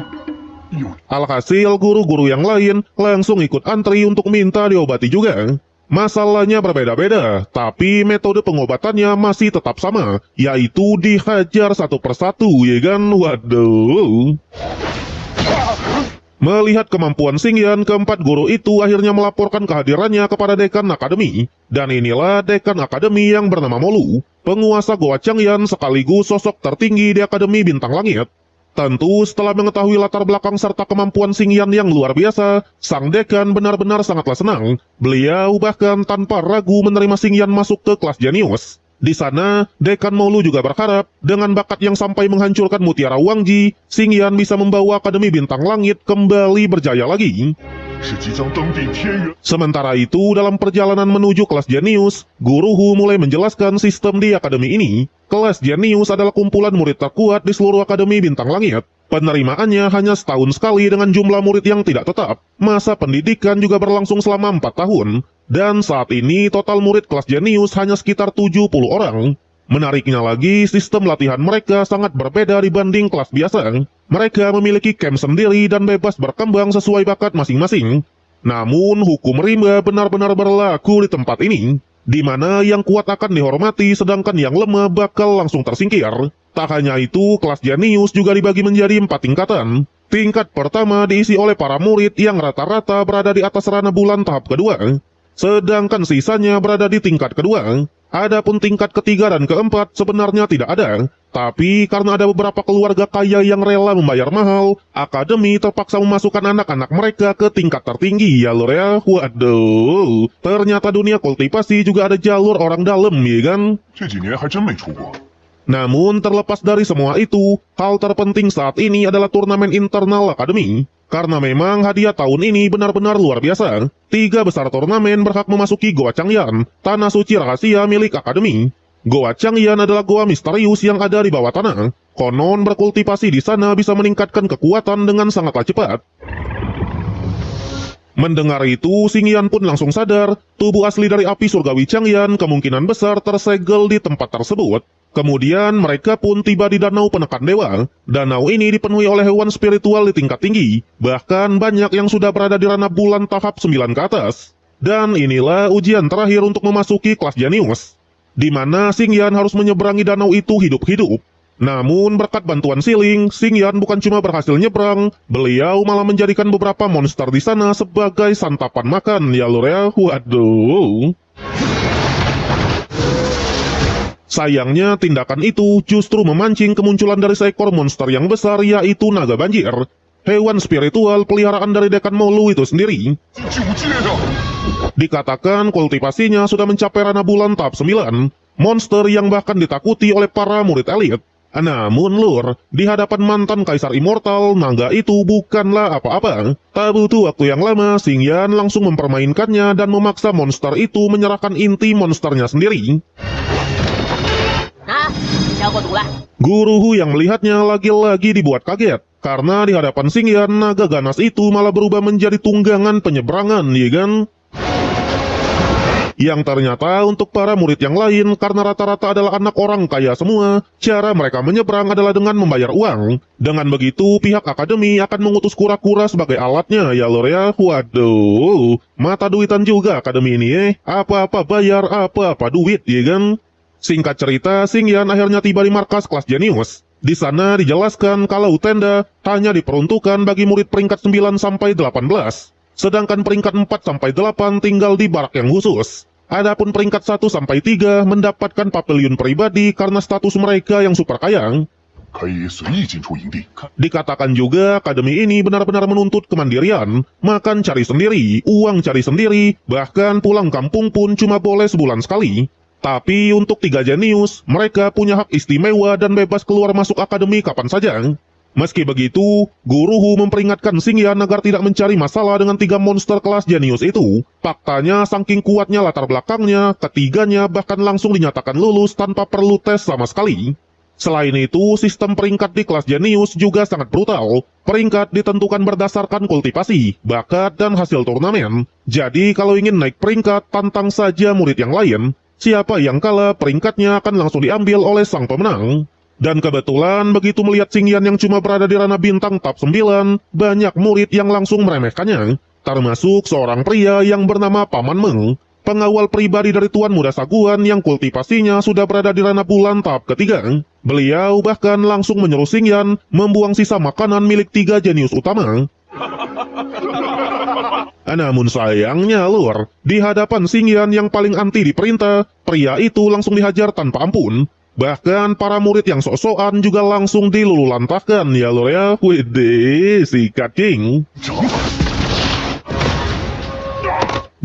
Speaker 4: 有
Speaker 1: Alhasil, guru-guru yang lain langsung ikut antri untuk minta diobati juga. Masalahnya berbeda-beda, tapi metode pengobatannya masih tetap sama, yaitu dihajar satu persatu, ya kan? Waduh. Melihat kemampuan Xingyan, keempat guru itu akhirnya melaporkan kehadirannya kepada Dekan Akademi. Dan inilah Dekan Akademi yang bernama Molu, penguasa Goa Changyan sekaligus sosok tertinggi di Akademi Bintang Langit. Tentu setelah mengetahui latar belakang serta kemampuan Xingyan yang luar biasa, sang dekan benar-benar sangatlah senang. Beliau bahkan tanpa ragu menerima Xingyan masuk ke kelas jenius. Di sana, Dekan Molu juga berharap dengan bakat yang sampai menghancurkan mutiara Wangji, Xingyan bisa membawa Akademi Bintang Langit kembali berjaya lagi.
Speaker 3: 是即将登顶天元。
Speaker 1: Sementara itu, dalam perjalanan menuju kelas jenius, Guru Hu mulai menjelaskan sistem di akademi ini. Kelas jenius adalah kumpulan murid terkuat di seluruh Akademi Bintang Langit. Penerimaannya hanya setahun sekali dengan jumlah murid yang tidak tetap. Masa pendidikan juga berlangsung selama 4 tahun. Dan saat ini total murid kelas jenius hanya sekitar 70 orang. Menariknya lagi, sistem latihan mereka sangat berbeda dibanding kelas biasa. Mereka memiliki camp sendiri dan bebas berkembang sesuai bakat masing-masing. Namun, hukum rimba benar-benar berlaku di tempat ini, di mana yang kuat akan dihormati sedangkan yang lemah bakal langsung tersingkir. Tak hanya itu, kelas jenius juga dibagi menjadi 4 tingkatan. Tingkat pertama diisi oleh para murid yang rata-rata berada di atas ranah bulan tahap kedua. Sedangkan sisanya berada di tingkat kedua. Adapun tingkat ketiga dan keempat sebenarnya tidak ada. Tapi karena ada beberapa keluarga kaya yang rela membayar mahal, akademi terpaksa memasukkan anak-anak mereka ke tingkat tertinggi ya lor ya. Waduh, ternyata dunia kultivasi juga ada jalur orang dalam ya kan?
Speaker 3: 这几年还真没出过。
Speaker 1: Namun terlepas dari semua itu, hal terpenting saat ini adalah turnamen internal akademi. Karena memang hadiah tahun ini benar-benar luar biasa. 3 besar turnamen berhak memasuki Goa Changyan, tanah suci rahasia milik akademi. Goa Changyan adalah goa misterius yang ada di bawah tanah. Konon berkultivasi di sana bisa meningkatkan kekuatan dengan sangatlah cepat. Mendengar itu, Xingyan pun langsung sadar, tubuh asli dari api surgawi Changyan kemungkinan besar tersegel di tempat tersebut. Kemudian mereka pun tiba di danau penekan dewa. Danau ini dipenuhi oleh hewan spiritual di tingkat tinggi. Bahkan banyak yang sudah berada di ranah bulan tahap 9 ke atas. Dan inilah ujian terakhir untuk memasuki kelas jenius, di mana Xingyan harus menyeberangi danau itu hidup-hidup. Namun berkat bantuan Siling, Xingyan bukan cuma berhasil nyebrang, beliau malah menjadikan beberapa monster di sana sebagai santapan makan ya lur ya. Waduh. Sayangnya tindakan itu justru memancing kemunculan dari seekor monster yang besar, yaitu naga banjir. Hewan spiritual peliharaan dari Dekan Molu itu sendiri.
Speaker 4: 九阶的，
Speaker 1: Dikatakan kultivasinya sudah mencapai ranah bulan tahap 9, monster yang bahkan ditakuti oleh para murid elit. Namun lur, di hadapan mantan kaisar immortal, naga itu bukanlah apa-apa. Tak butuh waktu yang lama, Xingyan langsung mempermainkannya dan memaksa monster itu menyerahkan inti monsternya sendiri.
Speaker 2: 啊，消过毒了。
Speaker 1: Guru Hu yang melihatnya lagi-lagi dibuat kaget, karena di hadapan Xingyan, naga ganas itu malah berubah menjadi tunggangan penyeberangan, ya kan? Yang ternyata untuk para murid yang lain, karena rata-rata adalah anak orang kaya semua, cara mereka menyeberang adalah dengan membayar uang. Dengan begitu, pihak akademi akan mengutus kura-kura sebagai alatnya, ya lor ya. Waduh, mata duitan juga akademi ini apa-apa bayar, apa-apa duit, ya kan? Singkat cerita, Xingyan akhirnya tiba di markas kelas jenius. Di sana dijelaskan kalau tenda hanya diperuntukkan bagi murid peringkat 9 sampai 18. Sedangkan peringkat 4 sampai 8 tinggal di barak yang khusus. Adapun peringkat 1 sampai 3 mendapatkan pavilion pribadi karena status mereka yang super kaya.
Speaker 3: 可以随意进出营地。
Speaker 1: Dikatakan juga akademi ini benar-benar menuntut kemandirian, makan cari sendiri, uang cari sendiri, bahkan pulang kampung pun cuma boleh sebulan sekali. Tapi untuk 3 jenius, mereka punya hak istimewa dan bebas keluar masuk akademi kapan saja. Meski begitu, Guru Hu memperingatkan Xingyan agar tidak mencari masalah dengan 3 monster kelas jenius itu. Faktanya, saking kuatnya latar belakangnya, ketiganya bahkan langsung dinyatakan lulus tanpa perlu tes sama sekali. Selain itu, sistem peringkat di kelas jenius juga sangat brutal. Peringkat ditentukan berdasarkan kultivasi, bakat, dan hasil turnamen. Jadi, kalau ingin naik peringkat, tantang saja murid yang lain. Siapa yang kalah, peringkatnya akan langsung diambil oleh sang pemenang. Dan kebetulan begitu melihat Xingyan yang cuma berada di ranah bintang tahap 9, banyak murid yang langsung meremehkannya, termasuk seorang pria yang bernama Paman Meng, pengawal pribadi dari Tuan Muda Saguan yang kultivasinya sudah berada di ranah bulan tahap ketiga. Beliau bahkan langsung menyuruh Xingyan membuang sisa makanan milik 3 jenius utama. Namun sayangnya lur, di hadapan Xingyan yang paling anti diperintah, pria itu langsung dihajar tanpa ampun. Bahkan para murid yang sok-sokan juga langsung dilululantahkan ya lor ya. Widih, sikat king.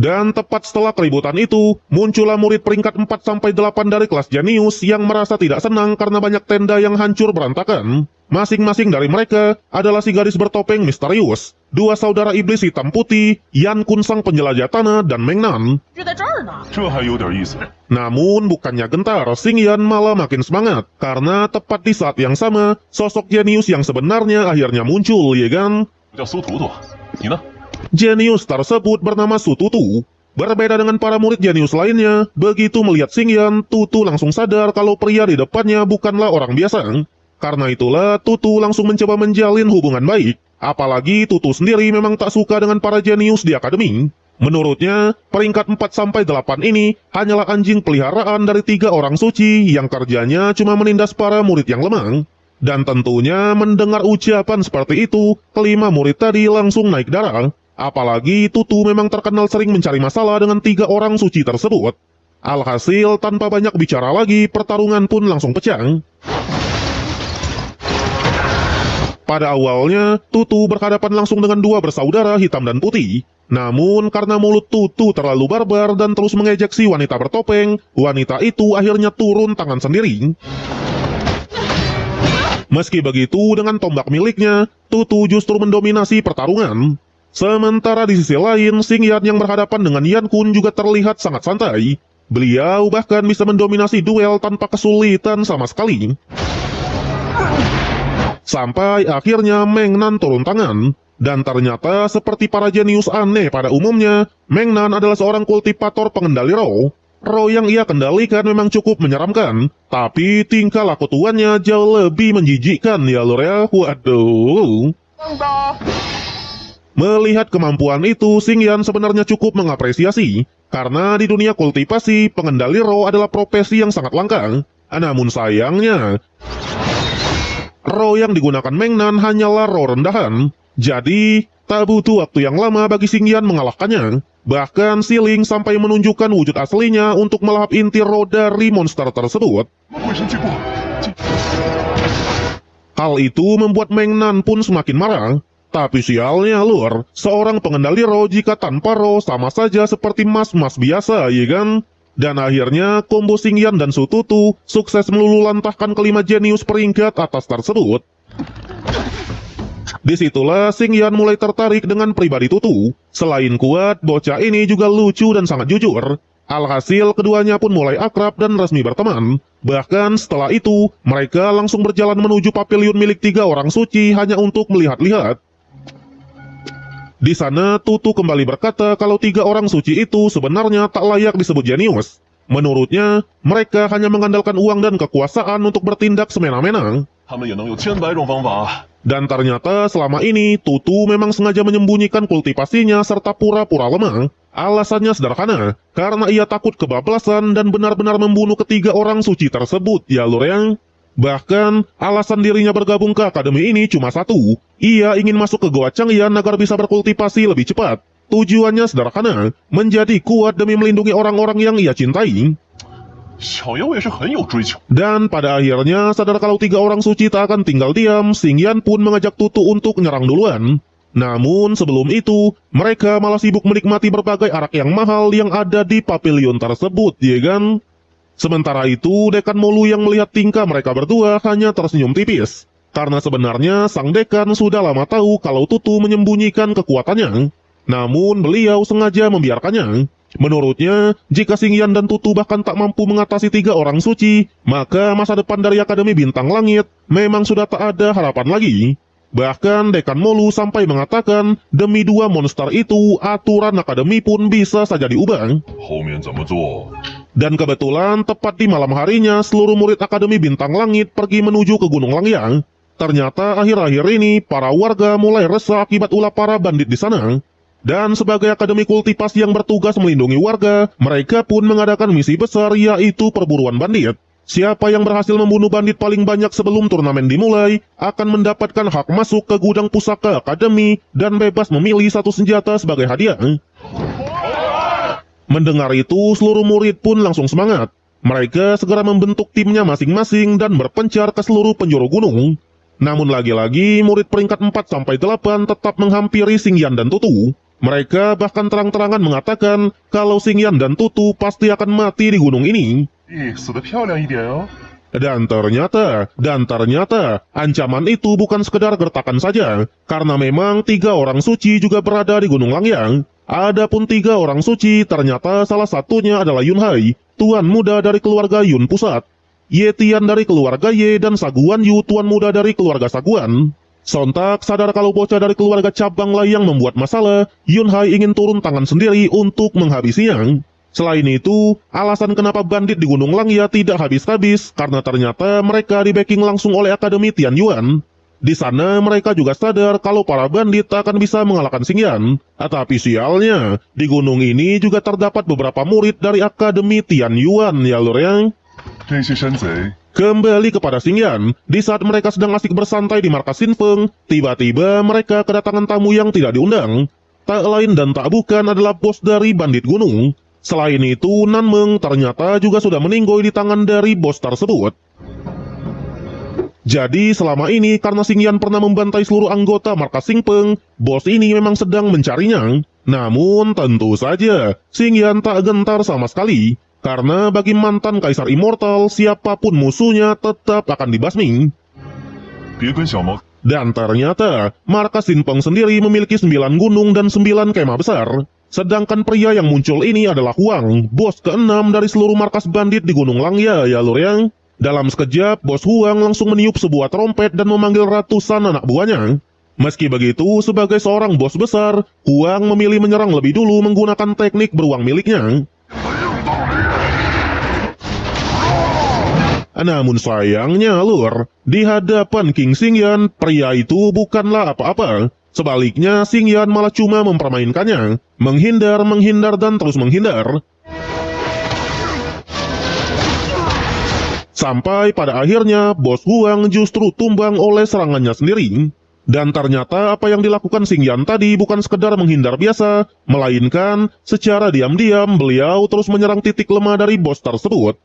Speaker 1: Dan tepat setelah keributan itu, muncullah murid peringkat 4-8 dari kelas jenius yang merasa tidak senang karena banyak tenda yang hancur berantakan. Masing-masing dari mereka adalah si gadis bertopeng misterius, 2 saudara iblis hitam putih, Yan Kun sang penjelajah tanah, dan Meng Nan.
Speaker 2: 就在这儿呢。
Speaker 3: 这还有点意思。
Speaker 1: Namun bukannya gentar, Xingyan malah makin semangat, karena tepat di saat yang sama, sosok jenius yang sebenarnya akhirnya muncul, ya kan?
Speaker 3: 我叫苏图图，你呢？
Speaker 1: Jenius tersebut bernama Su Tutu. Berbeda dengan para murid jenius lainnya, begitu melihat Xingyan, Tutu langsung sadar kalau pria di depannya bukanlah orang biasa. Karena itulah, Tutu langsung mencoba menjalin hubungan baik. Apalagi Tutu sendiri memang tak suka dengan para jenius di akademi. Menurutnya, peringkat 4-8 ini hanyalah anjing peliharaan dari 3 orang suci yang kerjanya cuma menindas para murid yang lemah. Dan tentunya mendengar ucapan seperti itu, kelima murid tadi langsung naik darah. Apalagi Tutu memang terkenal sering mencari masalah dengan 3 orang suci tersebut. Alhasil, tanpa banyak bicara lagi, pertarungan pun langsung pecah. Pada awalnya, Tutu berhadapan langsung dengan 2 bersaudara hitam dan putih. Namun, karena mulut Tutu terlalu barbar dan terus mengejek si wanita bertopeng, wanita itu akhirnya turun tangan sendiri. Meski begitu, dengan tombak miliknya, Tutu justru mendominasi pertarungan. Sementara di sisi lain, Xingyan yang berhadapan dengan Yan Kun juga terlihat sangat santai. Beliau bahkan bisa mendominasi duel tanpa kesulitan sama sekali. Sampai akhirnya Meng Nan turun tangan. Dan ternyata seperti para jenius aneh pada umumnya, Meng Nan adalah seorang kultivator pengendali roh. Roh yang ia kendalikan memang cukup menyeramkan, tapi tingkah laku tuannya jauh lebih menjijikkan ya lor ya. Waduh. Melihat kemampuan itu, Xingyan sebenarnya cukup mengapresiasi, karena di dunia kultivasi, pengendali roh adalah profesi yang sangat langka. Namun sayangnya, Roh yang digunakan Meng Nan hanyalah roh rendahan. Jadi, tak butuh waktu yang lama bagi Xingyan mengalahkannya. Bahkan si Ling sampai menunjukkan wujud aslinya untuk melahap inti roh dari monster tersebut.
Speaker 4: 鬼神借过，借
Speaker 1: Hal itu membuat Meng Nan pun semakin marah. Tapi sialnya lur, seorang pengendali roh jika tanpa roh sama saja seperti mas-mas biasa, ya kan? Dan akhirnya combo Xingyan dan Su Tutu sukses meluluhlantahkan kelima jenius peringkat atas tersebut. Disitulah Xingyan mulai tertarik dengan pribadi Tutu. Selain kuat, bocah ini juga lucu dan sangat jujur. Alhasil keduanya pun mulai akrab dan resmi berteman. Bahkan setelah itu, mereka langsung berjalan menuju pavilion milik 3 orang suci hanya untuk melihat-lihat. Di sana, Tutu kembali berkata kalau 3 orang suci itu sebenarnya tak layak disebut jenius. Menurutnya, mereka hanya mengandalkan uang dan kekuasaan untuk bertindak semena-mena.
Speaker 3: 他们也能有千百种方法。
Speaker 1: Dan ternyata selama ini, Tutu memang sengaja menyembunyikan kultivasinya serta pura-pura lemah. Alasannya sederhana, karena ia takut kebablasan dan benar-benar membunuh ketiga orang suci tersebut, ya lur yang. Bahkan, alasan dirinya bergabung ke akademi ini cuma satu. Ia ingin masuk ke Goa Changyan agar bisa berkultivasi lebih cepat. Tujuannya sederhana, menjadi kuat demi melindungi orang-orang yang ia cintai.
Speaker 3: 小妖也是很有追求。
Speaker 1: Dan pada akhirnya, sadar kalau 3 orang suci tak akan tinggal diam, Xingyan pun mengajak Tutu untuk nyerang duluan. Namun sebelum itu, mereka malah sibuk menikmati berbagai arak yang mahal yang ada di pavilion tersebut, ya kan? Sementara itu, Dekan Molu yang melihat tingkah mereka berdua hanya tersenyum tipis. Karena sebenarnya sang dekan sudah lama tahu kalau Tutu menyembunyikan kekuatannya. Namun beliau sengaja membiarkannya. Menurutnya, jika Xingyan dan Tutu bahkan tak mampu mengatasi 3 orang suci, maka masa depan dari Akademi Bintang Langit memang sudah tak ada harapan lagi. Bahkan Dekan Molu sampai mengatakan, demi 2 monster itu, aturan akademi pun bisa saja diubah.
Speaker 3: 后面怎么做？
Speaker 1: Dan kebetulan, tepat di malam harinya, seluruh murid Akademi Bintang Langit pergi menuju ke Gunung Langyang. Ternyata akhir-akhir ini, para warga mulai resah akibat ulah para bandit di sana. Dan sebagai akademi kultivasi yang bertugas melindungi warga, mereka pun mengadakan misi besar yaitu perburuan bandit. Siapa yang berhasil membunuh bandit paling banyak sebelum turnamen dimulai, akan mendapatkan hak masuk ke gudang pusaka akademi dan bebas memilih 1 senjata sebagai hadiah. Mendengar itu, seluruh murid pun langsung semangat. Mereka segera membentuk timnya masing-masing dan berpencar ke seluruh penjuru gunung. Namun lagi-lagi, murid peringkat 4-8 tetap menghampiri Xingyan dan Tutu. Mereka bahkan terang-terangan mengatakan kalau Xingyan dan Tutu pasti akan mati di gunung ini.
Speaker 3: 咦，死得漂亮一点哦。
Speaker 1: Dan ternyata, ancaman itu bukan sekedar gertakan saja, karena memang 3 orang suci juga berada di Gunung Langyang. Adapun 3 orang suci, ternyata salah satunya adalah Yunhai, tuan muda dari keluarga Yun Pusat, Yetian dari keluarga Ye, dan Saguan Yu, tuan muda dari keluarga Saguan. Sontak sadar kalau bocah dari keluarga cabang lah yang membuat masalah, Yunhai ingin turun tangan sendiri untuk menghabisinya. Selain itu, alasan kenapa bandit di Gunung Langya tidak habis-habis karena ternyata mereka di-backing langsung oleh Akademi Tianyuan. Di sana mereka juga sadar kalau para bandit akan bisa mengalahkan Xingyan. Tapi sialnya, di gunung ini juga terdapat beberapa murid dari Akademi Tianyuan, ya lur yang.
Speaker 3: 这些山贼
Speaker 1: Kembali kepada Xingyan, di saat mereka sedang asik bersantai di markas Xinfeng, tiba-tiba mereka kedatangan tamu yang tidak diundang. Tak lain dan tak bukan adalah bos dari bandit gunung. Selain itu, Nanmeng ternyata juga sudah meninggoy di tangan dari bos tersebut. Jadi selama ini karena Xingyan pernah membantai seluruh anggota markas Xinfeng, bos ini memang sedang mencarinya. Namun tentu saja, Xingyan tak gentar sama sekali. Karena bagi mantan Kaisar Immortal, siapapun musuhnya tetap akan dibasmi.
Speaker 3: 别跟小毛
Speaker 1: Dan ternyata, markas Xinfeng sendiri memiliki 9 gunung dan 9 kemah besar. Sedangkan pria yang muncul ini adalah Huang, bos ke-6 dari seluruh markas bandit di Gunung Langya, ya lur yang. Dalam sekejap, bos Huang langsung meniup sebuah trompet dan memanggil ratusan anak buahnya. Meski begitu, sebagai seorang bos besar, Huang memilih menyerang lebih dulu menggunakan teknik beruang miliknya. Namun sayangnya lur, di hadapan King Xingyan, pria itu bukanlah apa-apa. Sebaliknya, Xingyan malah cuma mempermainkannya, menghindar, dan terus menghindar. Sampai pada akhirnya Bos Huang justru tumbang oleh serangannya sendiri. Dan ternyata apa yang dilakukan Xing Yan tadi bukan sekedar menghindar biasa, melainkan secara diam-diam beliau terus menyerang titik lemah dari bos tersebut.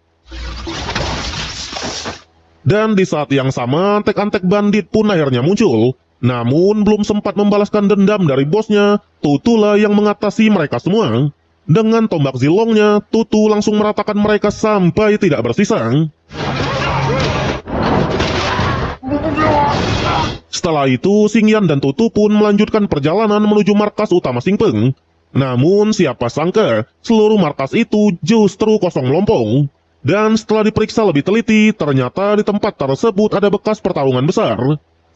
Speaker 1: Dan di saat yang sama, antek-antek bandit pun akhirnya muncul. Namun belum sempat membalaskan dendam dari bosnya, Tutulah yang mengatasi mereka semua. Dengan tombak zilongnya, Tutu langsung meratakan mereka sampai tidak bersisa. Setelah itu, Xing Yan dan Tutu pun melanjutkan perjalanan menuju markas utama Xing Peng. Namun siapa sangka, seluruh markas itu justru kosong melompong. Dan setelah diperiksa lebih teliti, ternyata di tempat tersebut ada bekas pertarungan besar.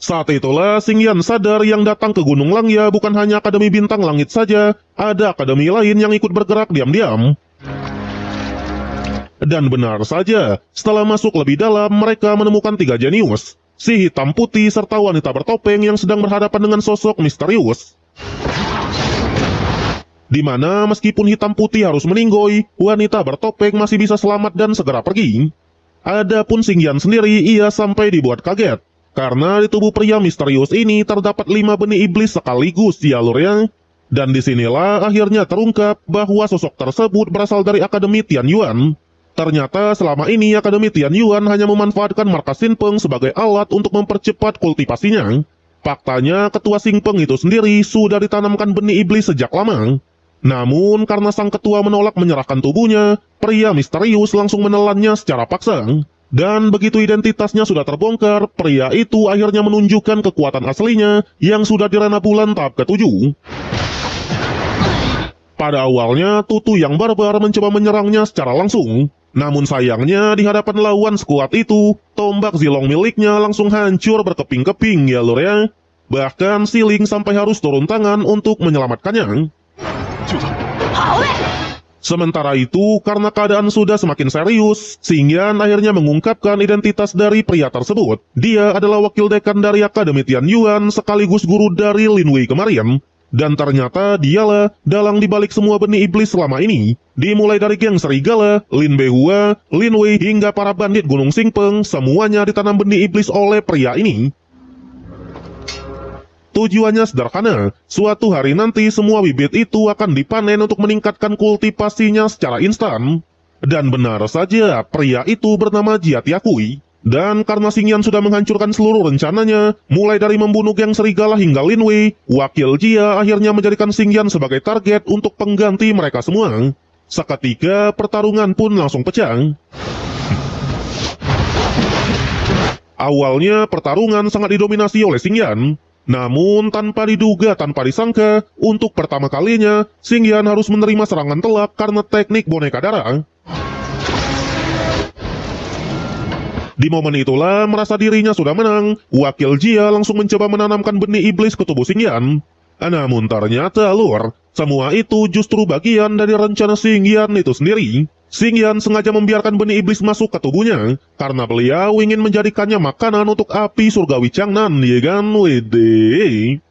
Speaker 1: Saat itulah Xing Yan sadar yang datang ke Gunung Langya bukan hanya Akademi Bintang Langit saja, ada akademi lain yang ikut bergerak diam-diam. Dan benar saja, setelah masuk lebih dalam, mereka menemukan 3 jenius. Si hitam putih serta wanita bertopeng yang sedang berhadapan dengan sosok misterius. Di mana meskipun hitam putih harus meninggoy, wanita bertopeng masih bisa selamat dan segera pergi. Adapun Xing Yan sendiri, ia sampai dibuat kaget. Karena di tubuh pria misterius ini terdapat 5 benih iblis sekaligus di alurnya. Dan disinilah akhirnya terungkap bahwa sosok tersebut berasal dari Akademi Tianyuan. Ternyata selama ini Akademi Tianyuan hanya memanfaatkan markas Xing Peng sebagai alat untuk mempercepat kultivasinya. Faktanya, ketua Xing Peng itu sendiri sudah ditanamkan benih iblis sejak lama. Namun, karena sang ketua menolak menyerahkan tubuhnya, pria misterius langsung menelannya secara paksa. Dan begitu identitasnya sudah terbongkar, pria itu akhirnya menunjukkan kekuatan aslinya yang sudah dirana bulan tahap ke-7. Pada awalnya, Tutu yang barbar mencoba menyerangnya secara langsung. Namun sayangnya, di hadapan lawan sekuat itu, tombak zilong miliknya langsung hancur berkeping-keping ya lur ya. Bahkan si Ling sampai harus turun tangan untuk menyelamatkannya. Sementara itu, karena keadaan sudah semakin serius, Xing Yan akhirnya mengungkapkan identitas dari pria tersebut. Dia adalah wakil dekan dari Akademi Tianyuan sekaligus guru dari Lin Wei kemarin. Dan ternyata dialah dalang dibalik semua benih iblis selama ini. Dimulai dari geng serigala, Lin Behua, Lin Wei hingga para bandit Gunung Xing Peng, semuanya ditanam benih iblis oleh pria ini. Tujuannya sederhana, suatu hari nanti semua bibit itu akan dipanen untuk meningkatkan kultivasinya secara instan. Dan benar saja, pria itu bernama Jia Tiakui. Dan karena Xing Yan sudah menghancurkan seluruh rencananya, mulai dari membunuh geng serigala hingga Lin Wei, wakil Jia akhirnya menjadikan Xing Yan sebagai target untuk pengganti mereka semua. Seketika, pertarungan pun langsung pecah. Awalnya, pertarungan sangat didominasi oleh Xing Yan. Namun, tanpa diduga, tanpa disangka, untuk pertama kalinya, Xing Yan harus menerima serangan telak karena teknik boneka darah. Di momen itulah, merasa dirinya sudah menang, wakil Jia langsung mencoba menanamkan benih iblis ke tubuh Xing Yan. Namun ternyata lur, semua itu justru bagian dari rencana Xing Yan itu sendiri. Xing Yan sengaja membiarkan benih iblis masuk ke tubuhnya, karena beliau ingin menjadikannya makanan untuk api surgawi Changnan, ya kan? Wede.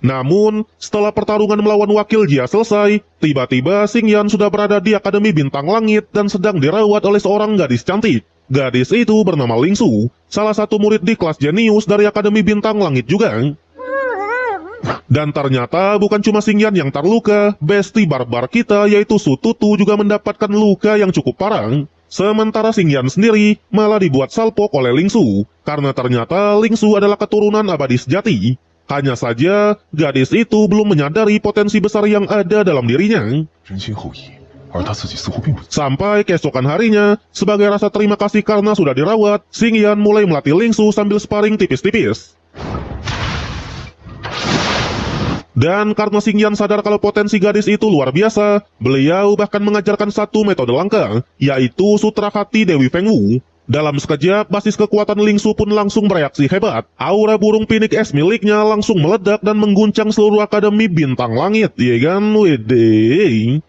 Speaker 1: Namun, setelah pertarungan melawan wakil Jia selesai, tiba-tiba Xing Yan sudah berada di Akademi Bintang Langit dan sedang dirawat oleh seorang gadis cantik. Gadis itu bernama Ling Su, salah satu murid di kelas jenius dari Akademi Bintang Langit juga. Dan ternyata bukan cuma Xing Yan yang terluka, besti barbar kita yaitu Su Tutu juga mendapatkan luka yang cukup parah. Sementara Xing Yan sendiri malah dibuat salpok oleh Ling Su, karena ternyata Ling Su adalah keturunan abadi sejati. Hanya saja, gadis itu belum menyadari potensi besar yang ada dalam dirinya. Sampai keesokan harinya, sebagai rasa terima kasih karena sudah dirawat, Xing Yan mulai melatih Ling Su sambil sparring tipis-tipis. Dan karena Xing Yan sadar kalau potensi gadis itu luar biasa, beliau bahkan mengajarkan satu metode langka, yaitu Sutra Hati Dewi Feng Wu. Dalam sekejap, basis kekuatan Ling Su pun langsung bereaksi hebat. Aura burung pinik es miliknya langsung meledak dan mengguncang seluruh Akademi Bintang Langit, ya kan? Wede.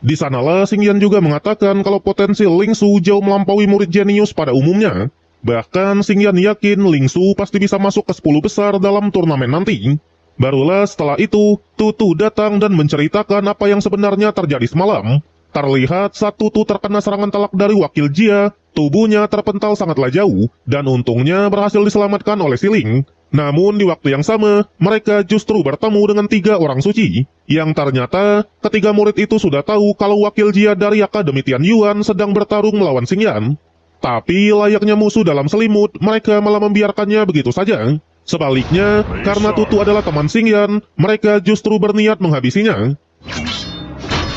Speaker 1: Di sanalah Xing Yan juga mengatakan kalau potensi Ling Su jauh melampaui murid jenius pada umumnya. Bahkan Xing Yan yakin Ling Su pasti bisa masuk ke 10 besar dalam turnamen nanti. Barulah setelah itu, Tutu datang dan menceritakan apa yang sebenarnya terjadi semalam. Terlihat saat Tutu terkena serangan telak dari wakil Jia, tubuhnya terpental sangatlah jauh, dan untungnya berhasil diselamatkan oleh si Ling. Namun di waktu yang sama, mereka justru bertemu dengan 3 orang suci, yang ternyata ketiga murid itu sudah tahu kalau wakil Jia dari Akademi Tian Yuan sedang bertarung melawan Xing Yan. Tapi layaknya musuh dalam selimut, mereka malah membiarkannya begitu saja. Sebaliknya, karena Tutu adalah teman Xing Yan, mereka justru berniat menghabisinya.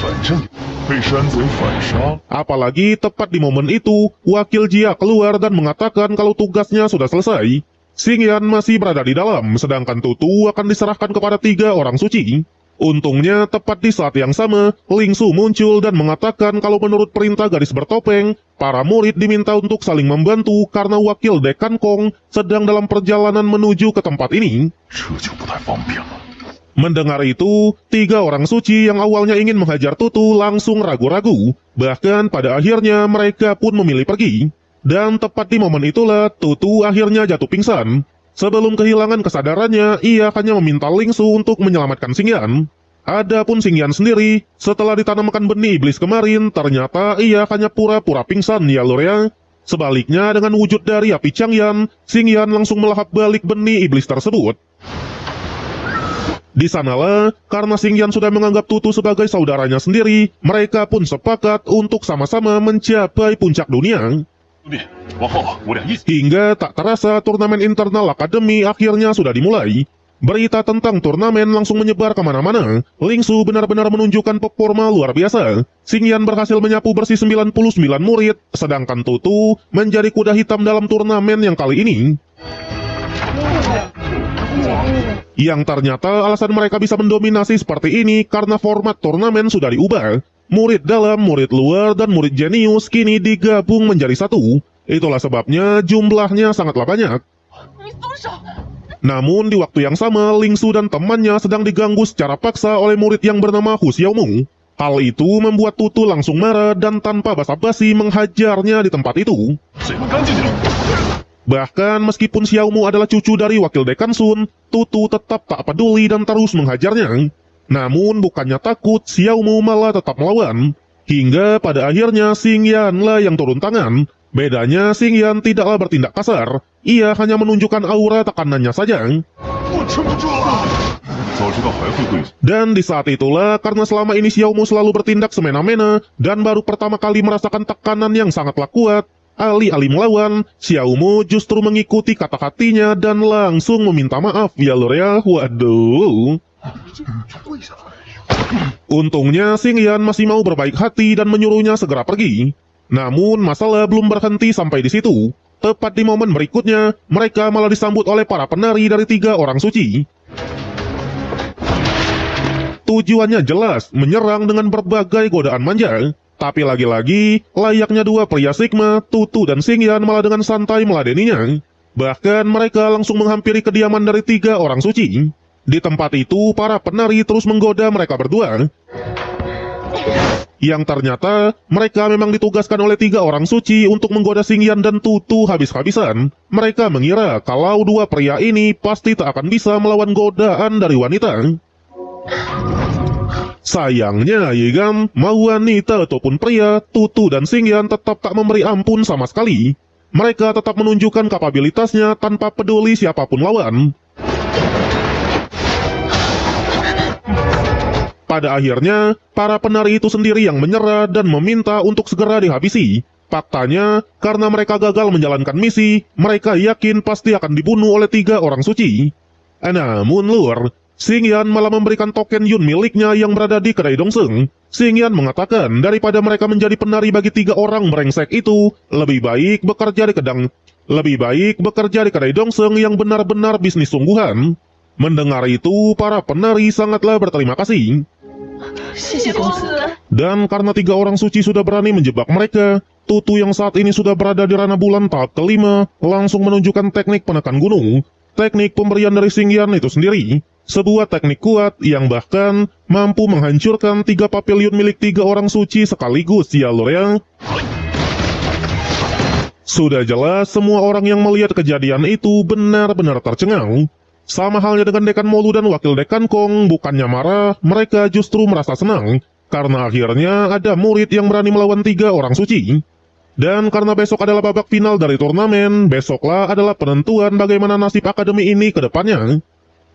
Speaker 3: 反正被山贼反杀，
Speaker 1: Apalagi tepat di momen itu, wakil Jia keluar dan mengatakan kalau tugasnya sudah selesai. Xing Yan masih berada di dalam, sedangkan Tutu akan diserahkan kepada 3 orang suci. Untungnya, tepat di saat yang sama, Ling Su muncul dan mengatakan kalau menurut perintah gadis bertopeng, para murid diminta untuk saling membantu karena wakil Dekan Kong sedang dalam perjalanan menuju ke tempat ini.
Speaker 3: 这就不太方便了。
Speaker 1: Mendengar itu, 3 orang suci yang awalnya ingin menghajar Tutu langsung ragu-ragu. Bahkan pada akhirnya mereka pun memilih pergi. Dan tepat di momen itulah, Tutu akhirnya jatuh pingsan. Sebelum kehilangan kesadarannya, ia hanya meminta Ling Su untuk menyelamatkan Xing Yan. Adapun Xing Yan sendiri, setelah ditanamkan benih iblis kemarin, ternyata ia hanya pura-pura pingsan ya lur ya. Sebaliknya dengan wujud dari api Changyan, Xing Yan langsung melahap balik benih iblis tersebut. Di sanalah, karena Xing Yan sudah menganggap Tutu sebagai saudaranya sendiri, mereka pun sepakat untuk sama-sama mencapai puncak dunia.
Speaker 3: 兄弟，往后我俩一起。
Speaker 1: Hingga tak terasa turnamen internal akademi akhirnya sudah dimulai. Berita tentang turnamen langsung menyebar kemana-mana. Ling Su benar-benar menunjukkan performa luar biasa. Xing Yan berhasil menyapu bersih 99 murid, sedangkan Tutu menjadi kuda hitam dalam turnamen yang kali ini. Yang ternyata alasan mereka bisa mendominasi seperti ini karena format turnamen sudah diubah. Murid dalam, murid luar, dan murid jenius kini digabung menjadi satu. Itulah sebabnya jumlahnya sangatlah banyak.
Speaker 2: 你松手！
Speaker 1: Namun di waktu yang sama, Ling Su dan temannya sedang diganggu secara paksa oleh murid yang bernama Hu Xiaomu. Hal itu membuat Tutu langsung marah dan tanpa basa-basi menghajarnya di tempat itu.
Speaker 3: 谁们赶紧去！
Speaker 1: Bahkan meskipun Xiaomu adalah cucu dari wakil Dekan Sun, Tutu tetap tak peduli dan terus menghajarnya. Namun bukannya takut, Xiaomu malah tetap melawan. Hingga pada akhirnya Xing Yan lah yang turun tangan. Bedanya Xing Yan tidaklah bertindak kasar, ia hanya menunjukkan aura tekanannya saja.
Speaker 3: 我撑不住了！早知道还会跪下。
Speaker 1: Dan di saat itulah, karena selama ini Xiaomu selalu bertindak semena-mena, dan baru pertama kali merasakan tekanan yang sangatlah kuat, alih-alih melawan, Xiaomu justru mengikuti kata hatinya dan langsung meminta maaf ya lor ya. Waduh. Untungnya Xing Yan masih mau berbaik hati dan menyuruhnya segera pergi. Namun masalah belum berhenti sampai di situ. Tepat di momen berikutnya, mereka malah disambut oleh para penari dari 3 orang suci. Tujuannya jelas, menyerang dengan berbagai godaan manja. Tapi lagi-lagi, layaknya 2 pria Sigma, Tutu dan Xing Yan malah dengan santai meladeninya. Bahkan mereka langsung menghampiri kediaman dari 3 orang suci. Di tempat itu, para penari terus menggoda mereka berdua. Yang ternyata, mereka memang ditugaskan oleh 3 orang suci untuk menggoda Xing Yan dan Tutu habis-habisan. Mereka mengira kalau 2 pria ini pasti tak akan bisa melawan godaan dari wanita. Sayangnya, Yigam, mau wanita ataupun pria, Tutu dan Xing Yan tetap tak memberi ampun sama sekali. Mereka tetap menunjukkan kapabilitasnya tanpa peduli siapapun lawan. Pada akhirnya, para penari itu sendiri yang menyerah dan meminta untuk segera dihabisi. Faktanya, karena mereka gagal menjalankan misi, mereka yakin pasti akan dibunuh oleh 3 orang suci. Namun lur, Xing Yan malah memberikan token Yun miliknya yang berada di kedai Dongseng. Xing Yan mengatakan daripada mereka menjadi penari bagi 3 orang brengsek itu, lebih baik bekerja di kedai Dongseng yang benar-benar bisnis sungguhan. Mendengar itu, para penari sangatlah berterima kasih.
Speaker 2: 谢谢公子。
Speaker 1: Dan karena 3 orang suci sudah berani menjebak mereka, Tutu yang saat ini sudah berada di ranah bulan tahap kelima, langsung menunjukkan teknik penekan gunung. Teknik pemberian dari Xing Yan itu sendiri, sebuah teknik kuat yang bahkan mampu menghancurkan 3 pavilion milik 3 orang suci sekaligus ya lor ya. Sudah jelas semua orang yang melihat kejadian itu benar-benar tercengang. Sama halnya dengan Dekan Molu dan Wakil Dekan Kong, bukannya marah, mereka justru merasa senang. Karena akhirnya ada murid yang berani melawan 3 orang suci. Dan karena besok adalah babak final dari turnamen, besoklah adalah penentuan bagaimana nasib akademi ini ke depannya.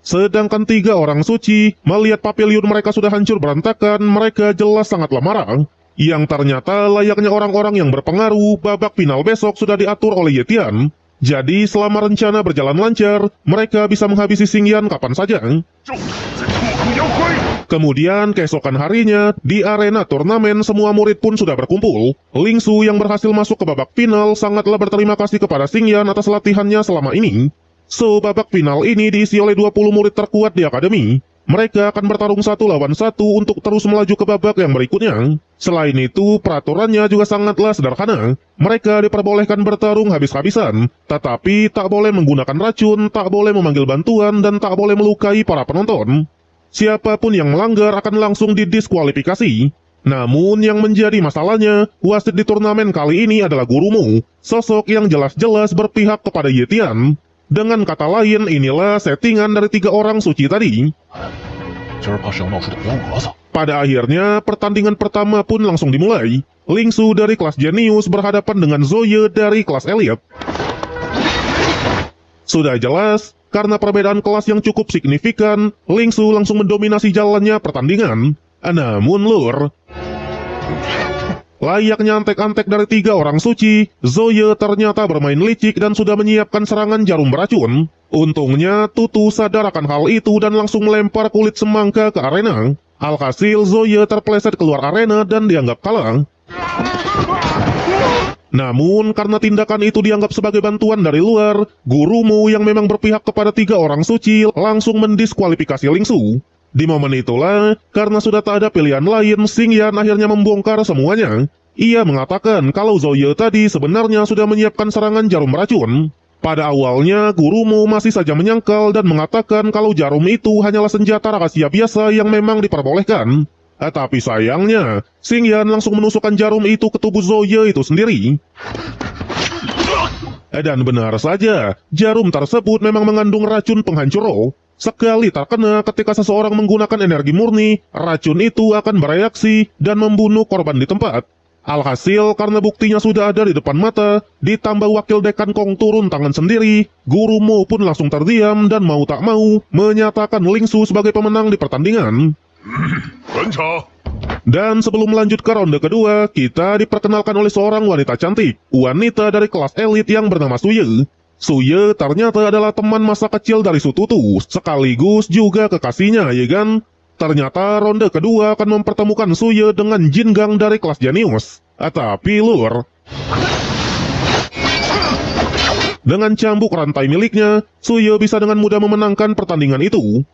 Speaker 1: Sedangkan 3 orang suci, melihat pavilion mereka sudah hancur berantakan, mereka jelas sangatlah marah. Yang ternyata layaknya orang-orang yang berpengaruh, babak final besok sudah diatur oleh Yetian. Jadi selama rencana berjalan lancar, mereka bisa menghabisi Xingyan kapan saja.
Speaker 3: 在兔口妖怪！
Speaker 1: Kemudian keesokan harinya, di arena turnamen semua murid pun sudah berkumpul. Lingsu yang berhasil masuk ke babak final sangatlah berterima kasih kepada Xingyan atas latihannya selama ini. So, babak final ini diisi oleh 20 murid terkuat di akademi. Mereka akan bertarung 1 lawan 1 untuk terus melaju ke babak yang berikutnya. Selain itu, peraturannya juga sangatlah sederhana. Mereka diperbolehkan bertarung habis-habisan, tetapi tak boleh menggunakan racun, tak boleh memanggil bantuan, dan tak boleh melukai para penonton. Siapapun yang melanggar akan langsung didiskualifikasi. Namun yang menjadi masalahnya, wasit di turnamen kali ini adalah gurumu, sosok yang jelas-jelas berpihak kepada Yetian. Dengan kata lain, inilah settingan dari 3 orang suci tadi.
Speaker 4: 今儿怕是要闹出点幺蛾子。
Speaker 1: Pada akhirnya, pertandingan pertama pun langsung dimulai. Lingsu dari kelas Genius berhadapan dengan Zoye dari kelas Elite. Sudah jelas, karena perbedaan kelas yang cukup signifikan, Lingsu langsung mendominasi jalannya pertandingan. Namun lur, layaknya antek-antek dari 3 orang suci, Zoye ternyata bermain licik dan sudah menyiapkan serangan jarum beracun. Untungnya, Tutu sadar akan hal itu dan langsung melempar kulit semangka ke arena. Alhasil, Zoye terpeleset keluar arena dan dianggap kalah. Namun, karena tindakan itu dianggap sebagai bantuan dari luar, gurumu yang memang berpihak kepada 3 orang suci langsung mendiskualifikasi Lingsu. Di momen itulah, karena sudah tak ada pilihan lain, Xingyan akhirnya membongkar semuanya. Ia mengatakan kalau Zoye tadi sebenarnya sudah menyiapkan serangan jarum racun. Pada awalnya, gurumu masih saja menyangkal dan mengatakan kalau jarum itu hanyalah senjata rahasia biasa yang memang diperbolehkan. Tapi sayangnya, Xingyan langsung menusukkan jarum itu ke tubuh Zoye itu sendiri. Dan benar saja, jarum tersebut memang mengandung racun penghancur roh. Sekali terkena ketika seseorang menggunakan energi murni, racun itu akan bereaksi dan membunuh korban di tempat. Alhasil, karena buktinya sudah ada di depan mata, ditambah wakil dekan Kong turun tangan sendiri, gurumu pun langsung terdiam dan mau tak mau menyatakan Lingsu sebagai pemenang di pertandingan.
Speaker 3: 本场
Speaker 1: Dan sebelum lanjut ke ronde kedua, kita diperkenalkan oleh seorang wanita cantik, wanita dari kelas elit yang bernama Suye. Suye ternyata adalah teman masa kecil dari Sututu, sekaligus juga kekasihnya, ya kan? Ternyata ronde kedua akan mempertemukan Suye dengan Jingang dari kelas Genius. Tapi lur, dengan cambuk rantai miliknya, Suye bisa dengan mudah memenangkan pertandingan itu.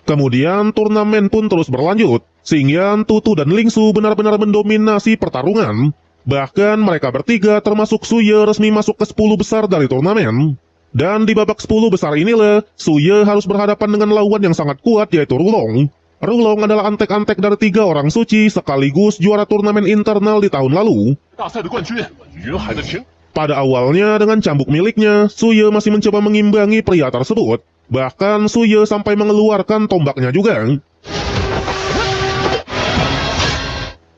Speaker 1: Kemudian turnamen pun terus berlanjut. Xingyan, Tutu, dan Lingsu benar-benar mendominasi pertarungan. Bahkan mereka bertiga termasuk Suye resmi masuk ke 10 besar dari turnamen. Dan di babak 10 besar inilah, Suye harus berhadapan dengan lawan yang sangat kuat yaitu Rulong. Rulong adalah antek-antek dari 3 orang suci sekaligus juara turnamen internal di tahun lalu.
Speaker 3: 大赛的冠军云海的情。
Speaker 1: Pada awalnya dengan cambuk miliknya, Suye masih mencoba mengimbangi pria tersebut. Bahkan Suye sampai mengeluarkan tombaknya juga.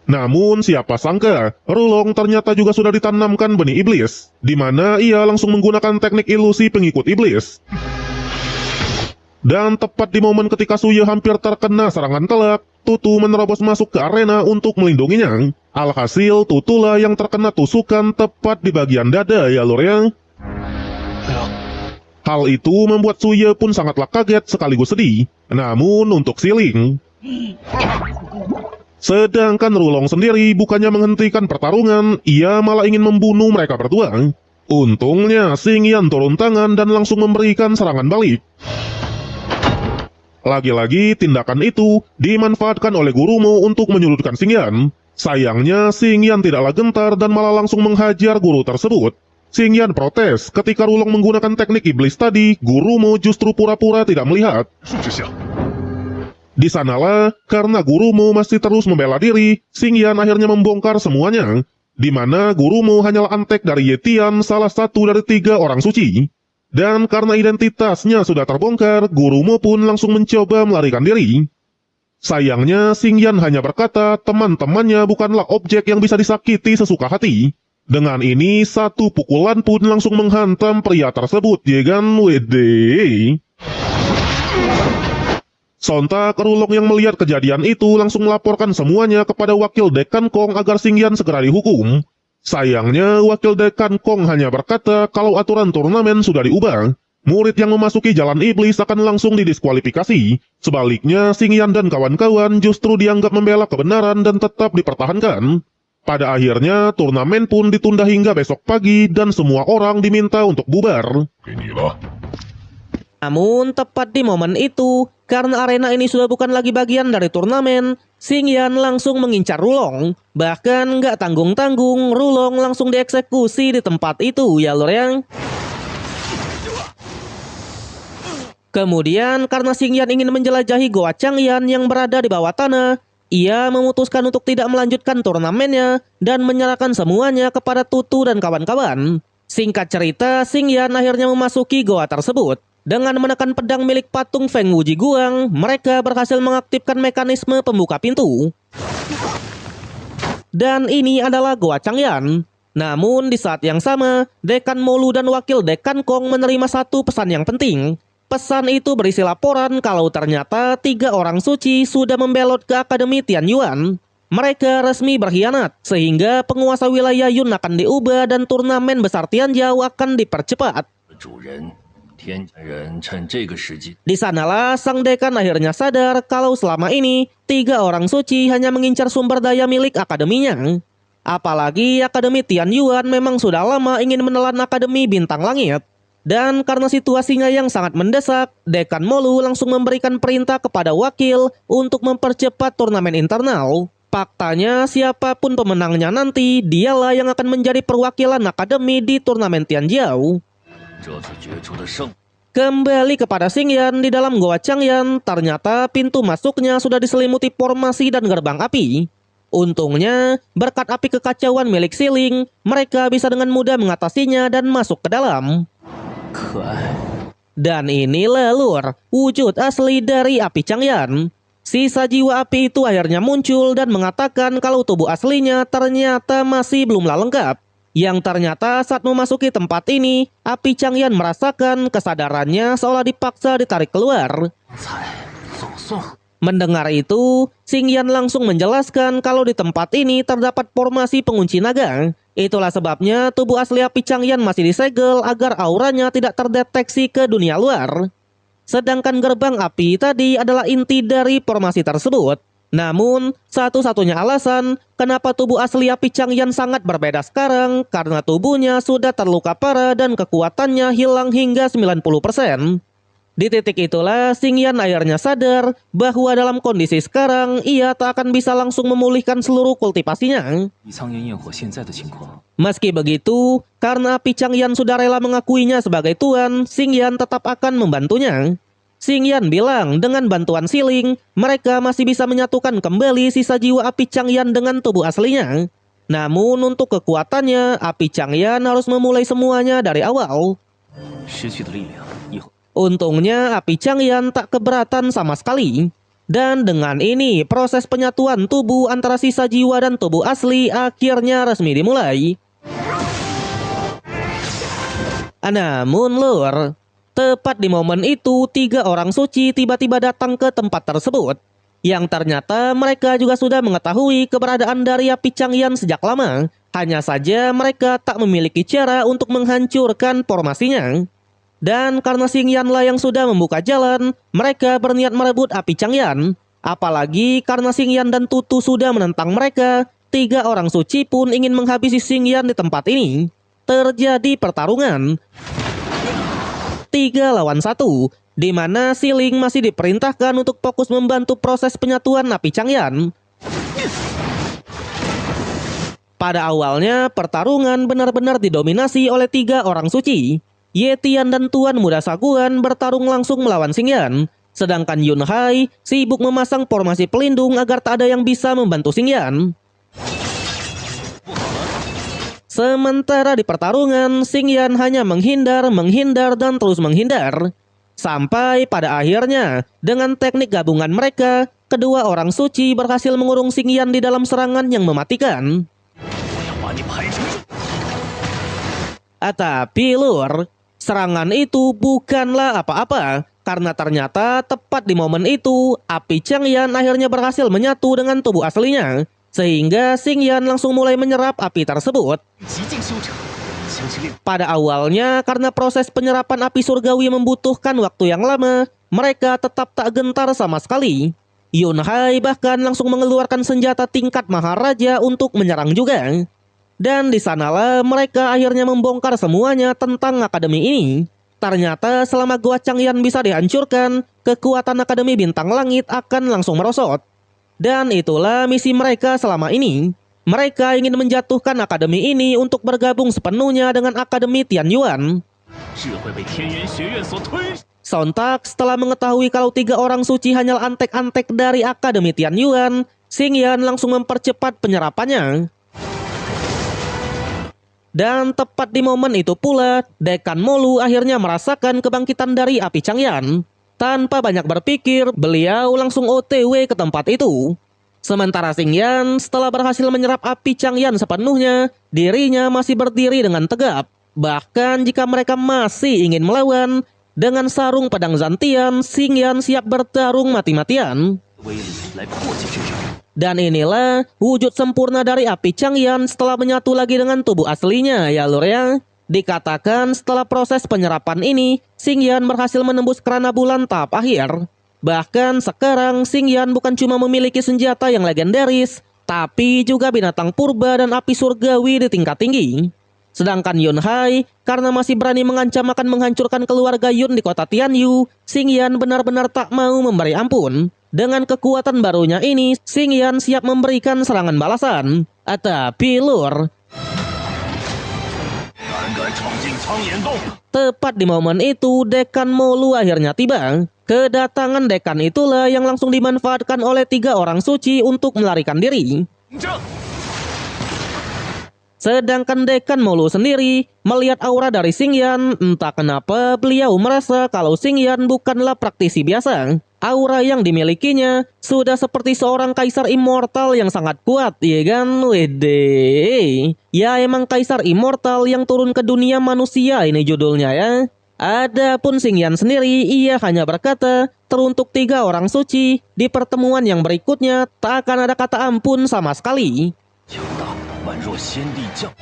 Speaker 1: Namun siapa sangka, Rulong ternyata juga sudah ditanamkan benih iblis, di mana ia langsung menggunakan teknik ilusi pengikut iblis. Dan tepat di momen ketika Suye hampir terkena serangan telak, Tutu menerobos masuk ke arena untuk melindunginya. Alhasil, Tutulah yang terkena tusukan tepat di bagian dada ya lur ya. Hal itu membuat Suye pun sangatlah kaget sekaligus sedih. Namun untuk Siling, sedangkan Rulong sendiri bukannya menghentikan pertarungan, ia malah ingin membunuh mereka berdua. Untungnya Xingyan turun tangan dan langsung memberikan serangan balik. Lagi-lagi tindakan itu dimanfaatkan oleh gurumu untuk menyudutkan Xingyan. Sayangnya Xingyan tidaklah gentar dan malah langsung menghajar guru tersebut. Xingyan protes ketika Rulong menggunakan teknik iblis tadi, gurumu justru pura-pura tidak melihat.
Speaker 3: 数之下，
Speaker 1: Di sanalah, karena gurumu masih terus membela diri, Xingyan akhirnya membongkar semuanya. Di mana gurumu hanyalah antek dari Yetian, salah satu dari 3 orang suci. Dan karena identitasnya sudah terbongkar, gurumu pun langsung mencoba melarikan diri. Sayangnya, Xing Yan hanya berkata teman-temannya bukanlah objek yang bisa disakiti sesuka hati. Dengan ini, satu pukulan pun langsung menghantam pria tersebut, ya kan? Wede. Sontak, Rulong yang melihat kejadian itu langsung melaporkan semuanya kepada Wakil Dekan Kong agar Xing Yan segera dihukum. Sayangnya, Wakil Dekan Kong hanya berkata kalau aturan turnamen sudah diubah. Murid yang memasuki jalan iblis akan langsung didiskualifikasi. Sebaliknya, Xing Yan dan kawan-kawan justru dianggap membela kebenaran dan tetap dipertahankan. Pada akhirnya, turnamen pun ditunda hingga besok pagi dan semua orang diminta untuk bubar.
Speaker 3: 给你了。
Speaker 5: Namun, tepat di momen itu, karena arena ini sudah bukan lagi bagian dari turnamen, Xing Yan langsung mengincar Rulong. Bahkan nggak tanggung-tanggung, Rulong langsung dieksekusi di tempat itu, ya lor yang. Kemudian, karena Xing Yan ingin menjelajahi Goa Changyan yang berada di bawah tanah, ia memutuskan untuk tidak melanjutkan turnamennya dan menyerahkan semuanya kepada Tutu dan kawan-kawan. Singkat cerita, Xing Yan akhirnya memasuki goa tersebut. Dengan menekan pedang milik patung Feng Wuji Guang, mereka berhasil mengaktifkan mekanisme pembuka pintu. Dan ini adalah Goa Changyan. Namun di saat yang sama, Dekan Molu dan Wakil Dekan Kong menerima satu pesan yang penting. Pesan itu berisi laporan kalau ternyata 3 orang suci sudah membelot ke Akademi Tianyuan. Mereka resmi berkhianat, sehingga penguasa wilayah Yun akan diubah dan turnamen besar Tianjiao akan dipercepat.
Speaker 6: 主人，天家人趁这个时机，
Speaker 5: Di sanalah sang dekan akhirnya sadar kalau selama ini 3 orang suci hanya mengincar sumber daya milik akademinya. Apalagi Akademi Tianyuan memang sudah lama ingin menelan Akademi Bintang Langit. Dan karena situasinya yang sangat mendesak, Dekan Molu langsung memberikan perintah kepada wakil untuk mempercepat turnamen internal. Faktanya, siapapun pemenangnya nanti, dialah yang akan menjadi perwakilan akademi di turnamen Tianjiao.
Speaker 6: 这次决出的胜，
Speaker 5: Kembali kepada Xing Yan di dalam Goa Changyan, ternyata pintu masuknya sudah diselimuti formasi dan gerbang api. Untungnya, berkat api kekacauan milik Siling, mereka bisa dengan mudah mengatasinya dan masuk ke dalam.
Speaker 6: 可爱。
Speaker 5: Dan inilah lur, wujud asli dari api Changyan. Sisa jiwa api itu akhirnya muncul dan mengatakan kalau tubuh aslinya ternyata masih belumlah lengkap. Yang ternyata saat memasuki tempat ini, api Changyan merasakan kesadarannya seolah dipaksa ditarik keluar.
Speaker 6: 才总算
Speaker 5: Mendengar itu, Xing Yan langsung menjelaskan kalau di tempat ini terdapat formasi pengunci naga. Itulah sebabnya tubuh asli api Changyan masih disegel agar auranya tidak terdeteksi ke dunia luar. Sedangkan gerbang api tadi adalah inti dari formasi tersebut. Namun, satu-satunya alasan kenapa tubuh asli api Changyan sangat berbeda sekarang karena tubuhnya sudah terluka parah dan kekuatannya hilang hingga 90%. Di titik itulah Xing Yan akhirnya sadar bahwa dalam kondisi sekarang ia tak akan bisa langsung memulihkan seluruh kultivasinya.
Speaker 6: 李苍岩焰火现在的情况，
Speaker 5: Meski begitu, karena api Changyan sudah rela mengakuinya sebagai tuan, Xing Yan tetap akan membantunya. Xing Yan bilang dengan bantuan Siling, mereka masih bisa menyatukan kembali sisa jiwa api Changyan dengan tubuh aslinya. Namun untuk kekuatannya, api Changyan harus memulai semuanya dari awal.
Speaker 6: 失去的力量，以后
Speaker 5: Untungnya api Changyan tak keberatan sama sekali. Dan dengan ini proses penyatuan tubuh antara sisa jiwa dan tubuh asli akhirnya resmi dimulai. Namun lur, tepat di momen itu 3 orang suci tiba-tiba datang ke tempat tersebut. Yang ternyata mereka juga sudah mengetahui keberadaan dari api Changyan sejak lama. Hanya saja mereka tak memiliki cara untuk menghancurkan formasinya. Dan karena Xing Yan lah yang sudah membuka jalan, mereka berniat merebut api Changyan. Apalagi karena Xing Yan dan Tutu sudah menentang mereka, 3 orang suci pun ingin menghabisi Xing Yan di tempat ini. Terjadi pertarungan 3 lawan 1, di mana Siling masih diperintahkan untuk fokus membantu proses penyatuan api Changyan. Pada awalnya, pertarungan benar-benar didominasi oleh 3 orang suci. Yetian dan Tuan Muda Saguan bertarung langsung melawan Xing Yan. Sedangkan Yun Hai sibuk memasang formasi pelindung agar tak ada yang bisa membantu Xing Yan. Sementara di pertarungan, Xing Yan hanya menghindar dan terus menghindar. Sampai pada akhirnya, dengan teknik gabungan mereka, kedua orang suci berhasil mengurung Xingyan di dalam serangan yang mematikan.
Speaker 6: 我要把你排成猪。
Speaker 5: Tapi lur, serangan itu bukanlah apa-apa. Karena ternyata tepat di momen itu, api Changyan akhirnya berhasil menyatu dengan tubuh aslinya. Sehingga Xingyan langsung mulai menyerap api tersebut.
Speaker 6: 极尽修成，相信令
Speaker 5: Pada awalnya, karena proses penyerapan api surgawi membutuhkan waktu yang lama, mereka tetap tak gentar sama sekali. Yunhai bahkan langsung mengeluarkan senjata tingkat Maharaja untuk menyerang juga. Dan di sanalah mereka akhirnya membongkar semuanya tentang akademi ini. Ternyata selama Gua Changyan bisa dihancurkan, kekuatan Akademi Bintang Langit akan langsung merosot. Dan itulah misi mereka selama ini. Mereka ingin menjatuhkan akademi ini untuk bergabung sepenuhnya dengan Akademi Tianyuan.
Speaker 6: 智慧被天元学院所吞噬。
Speaker 5: Sontak setelah mengetahui kalau 3 orang suci hanyalah antek-antek dari Akademi Tianyuan, Xingyan langsung mempercepat penyerapannya. Dan tepat di momen itu pula, Dekan Molu akhirnya merasakan kebangkitan dari api Changyan. Tanpa banyak berpikir, beliau langsung OTW ke tempat itu. Sementara Xingyan setelah berhasil menyerap api Changyan sepenuhnya, dirinya masih berdiri dengan tegap. Bahkan jika mereka masih ingin melawan, dengan sarung pedang Zantian, Xingyan siap bertarung mati-matian.
Speaker 6: 威力来破解这场。
Speaker 5: Dan inilah wujud sempurna dari api Changyan setelah menyatu lagi dengan tubuh aslinya ya lur ya. Dikatakan setelah proses penyerapan ini, Xingyan berhasil menembus kerana bulan tahap akhir. Bahkan sekarang Xingyan bukan cuma memiliki senjata yang legendaris, tapi juga binatang purba dan api surgawi di tingkat tinggi. Sedangkan Yunhai, karena masih berani mengancam akan menghancurkan keluarga Yun di kota Tianyu, Xingyan benar-benar tak mau memberi ampun. Dengan kekuatan barunya ini, Xingyan siap memberikan serangan balasan. Tapi lur,
Speaker 6: 胆敢闯进苍岩洞，
Speaker 5: tepat di momen itu Dekan Molu akhirnya tiba. Kedatangan Dekan itulah yang langsung dimanfaatkan oleh 3 orang suci untuk melarikan diri.
Speaker 6: 这
Speaker 5: Sedangkan Dekan Molu sendiri melihat aura dari Xingyan, entah kenapa beliau merasa kalau Xingyan bukanlah praktisi biasa. Aura yang dimilikinya sudah seperti seorang kaisar immortal yang sangat kuat, ya kan? Wede. Ya emang kaisar immortal yang turun ke dunia manusia ini judulnya ya. Adapun Xingyan sendiri, ia hanya berkata, teruntuk 3 orang suci, di pertemuan yang berikutnya tak akan ada kata ampun sama sekali.
Speaker 6: 强大宛若先帝降。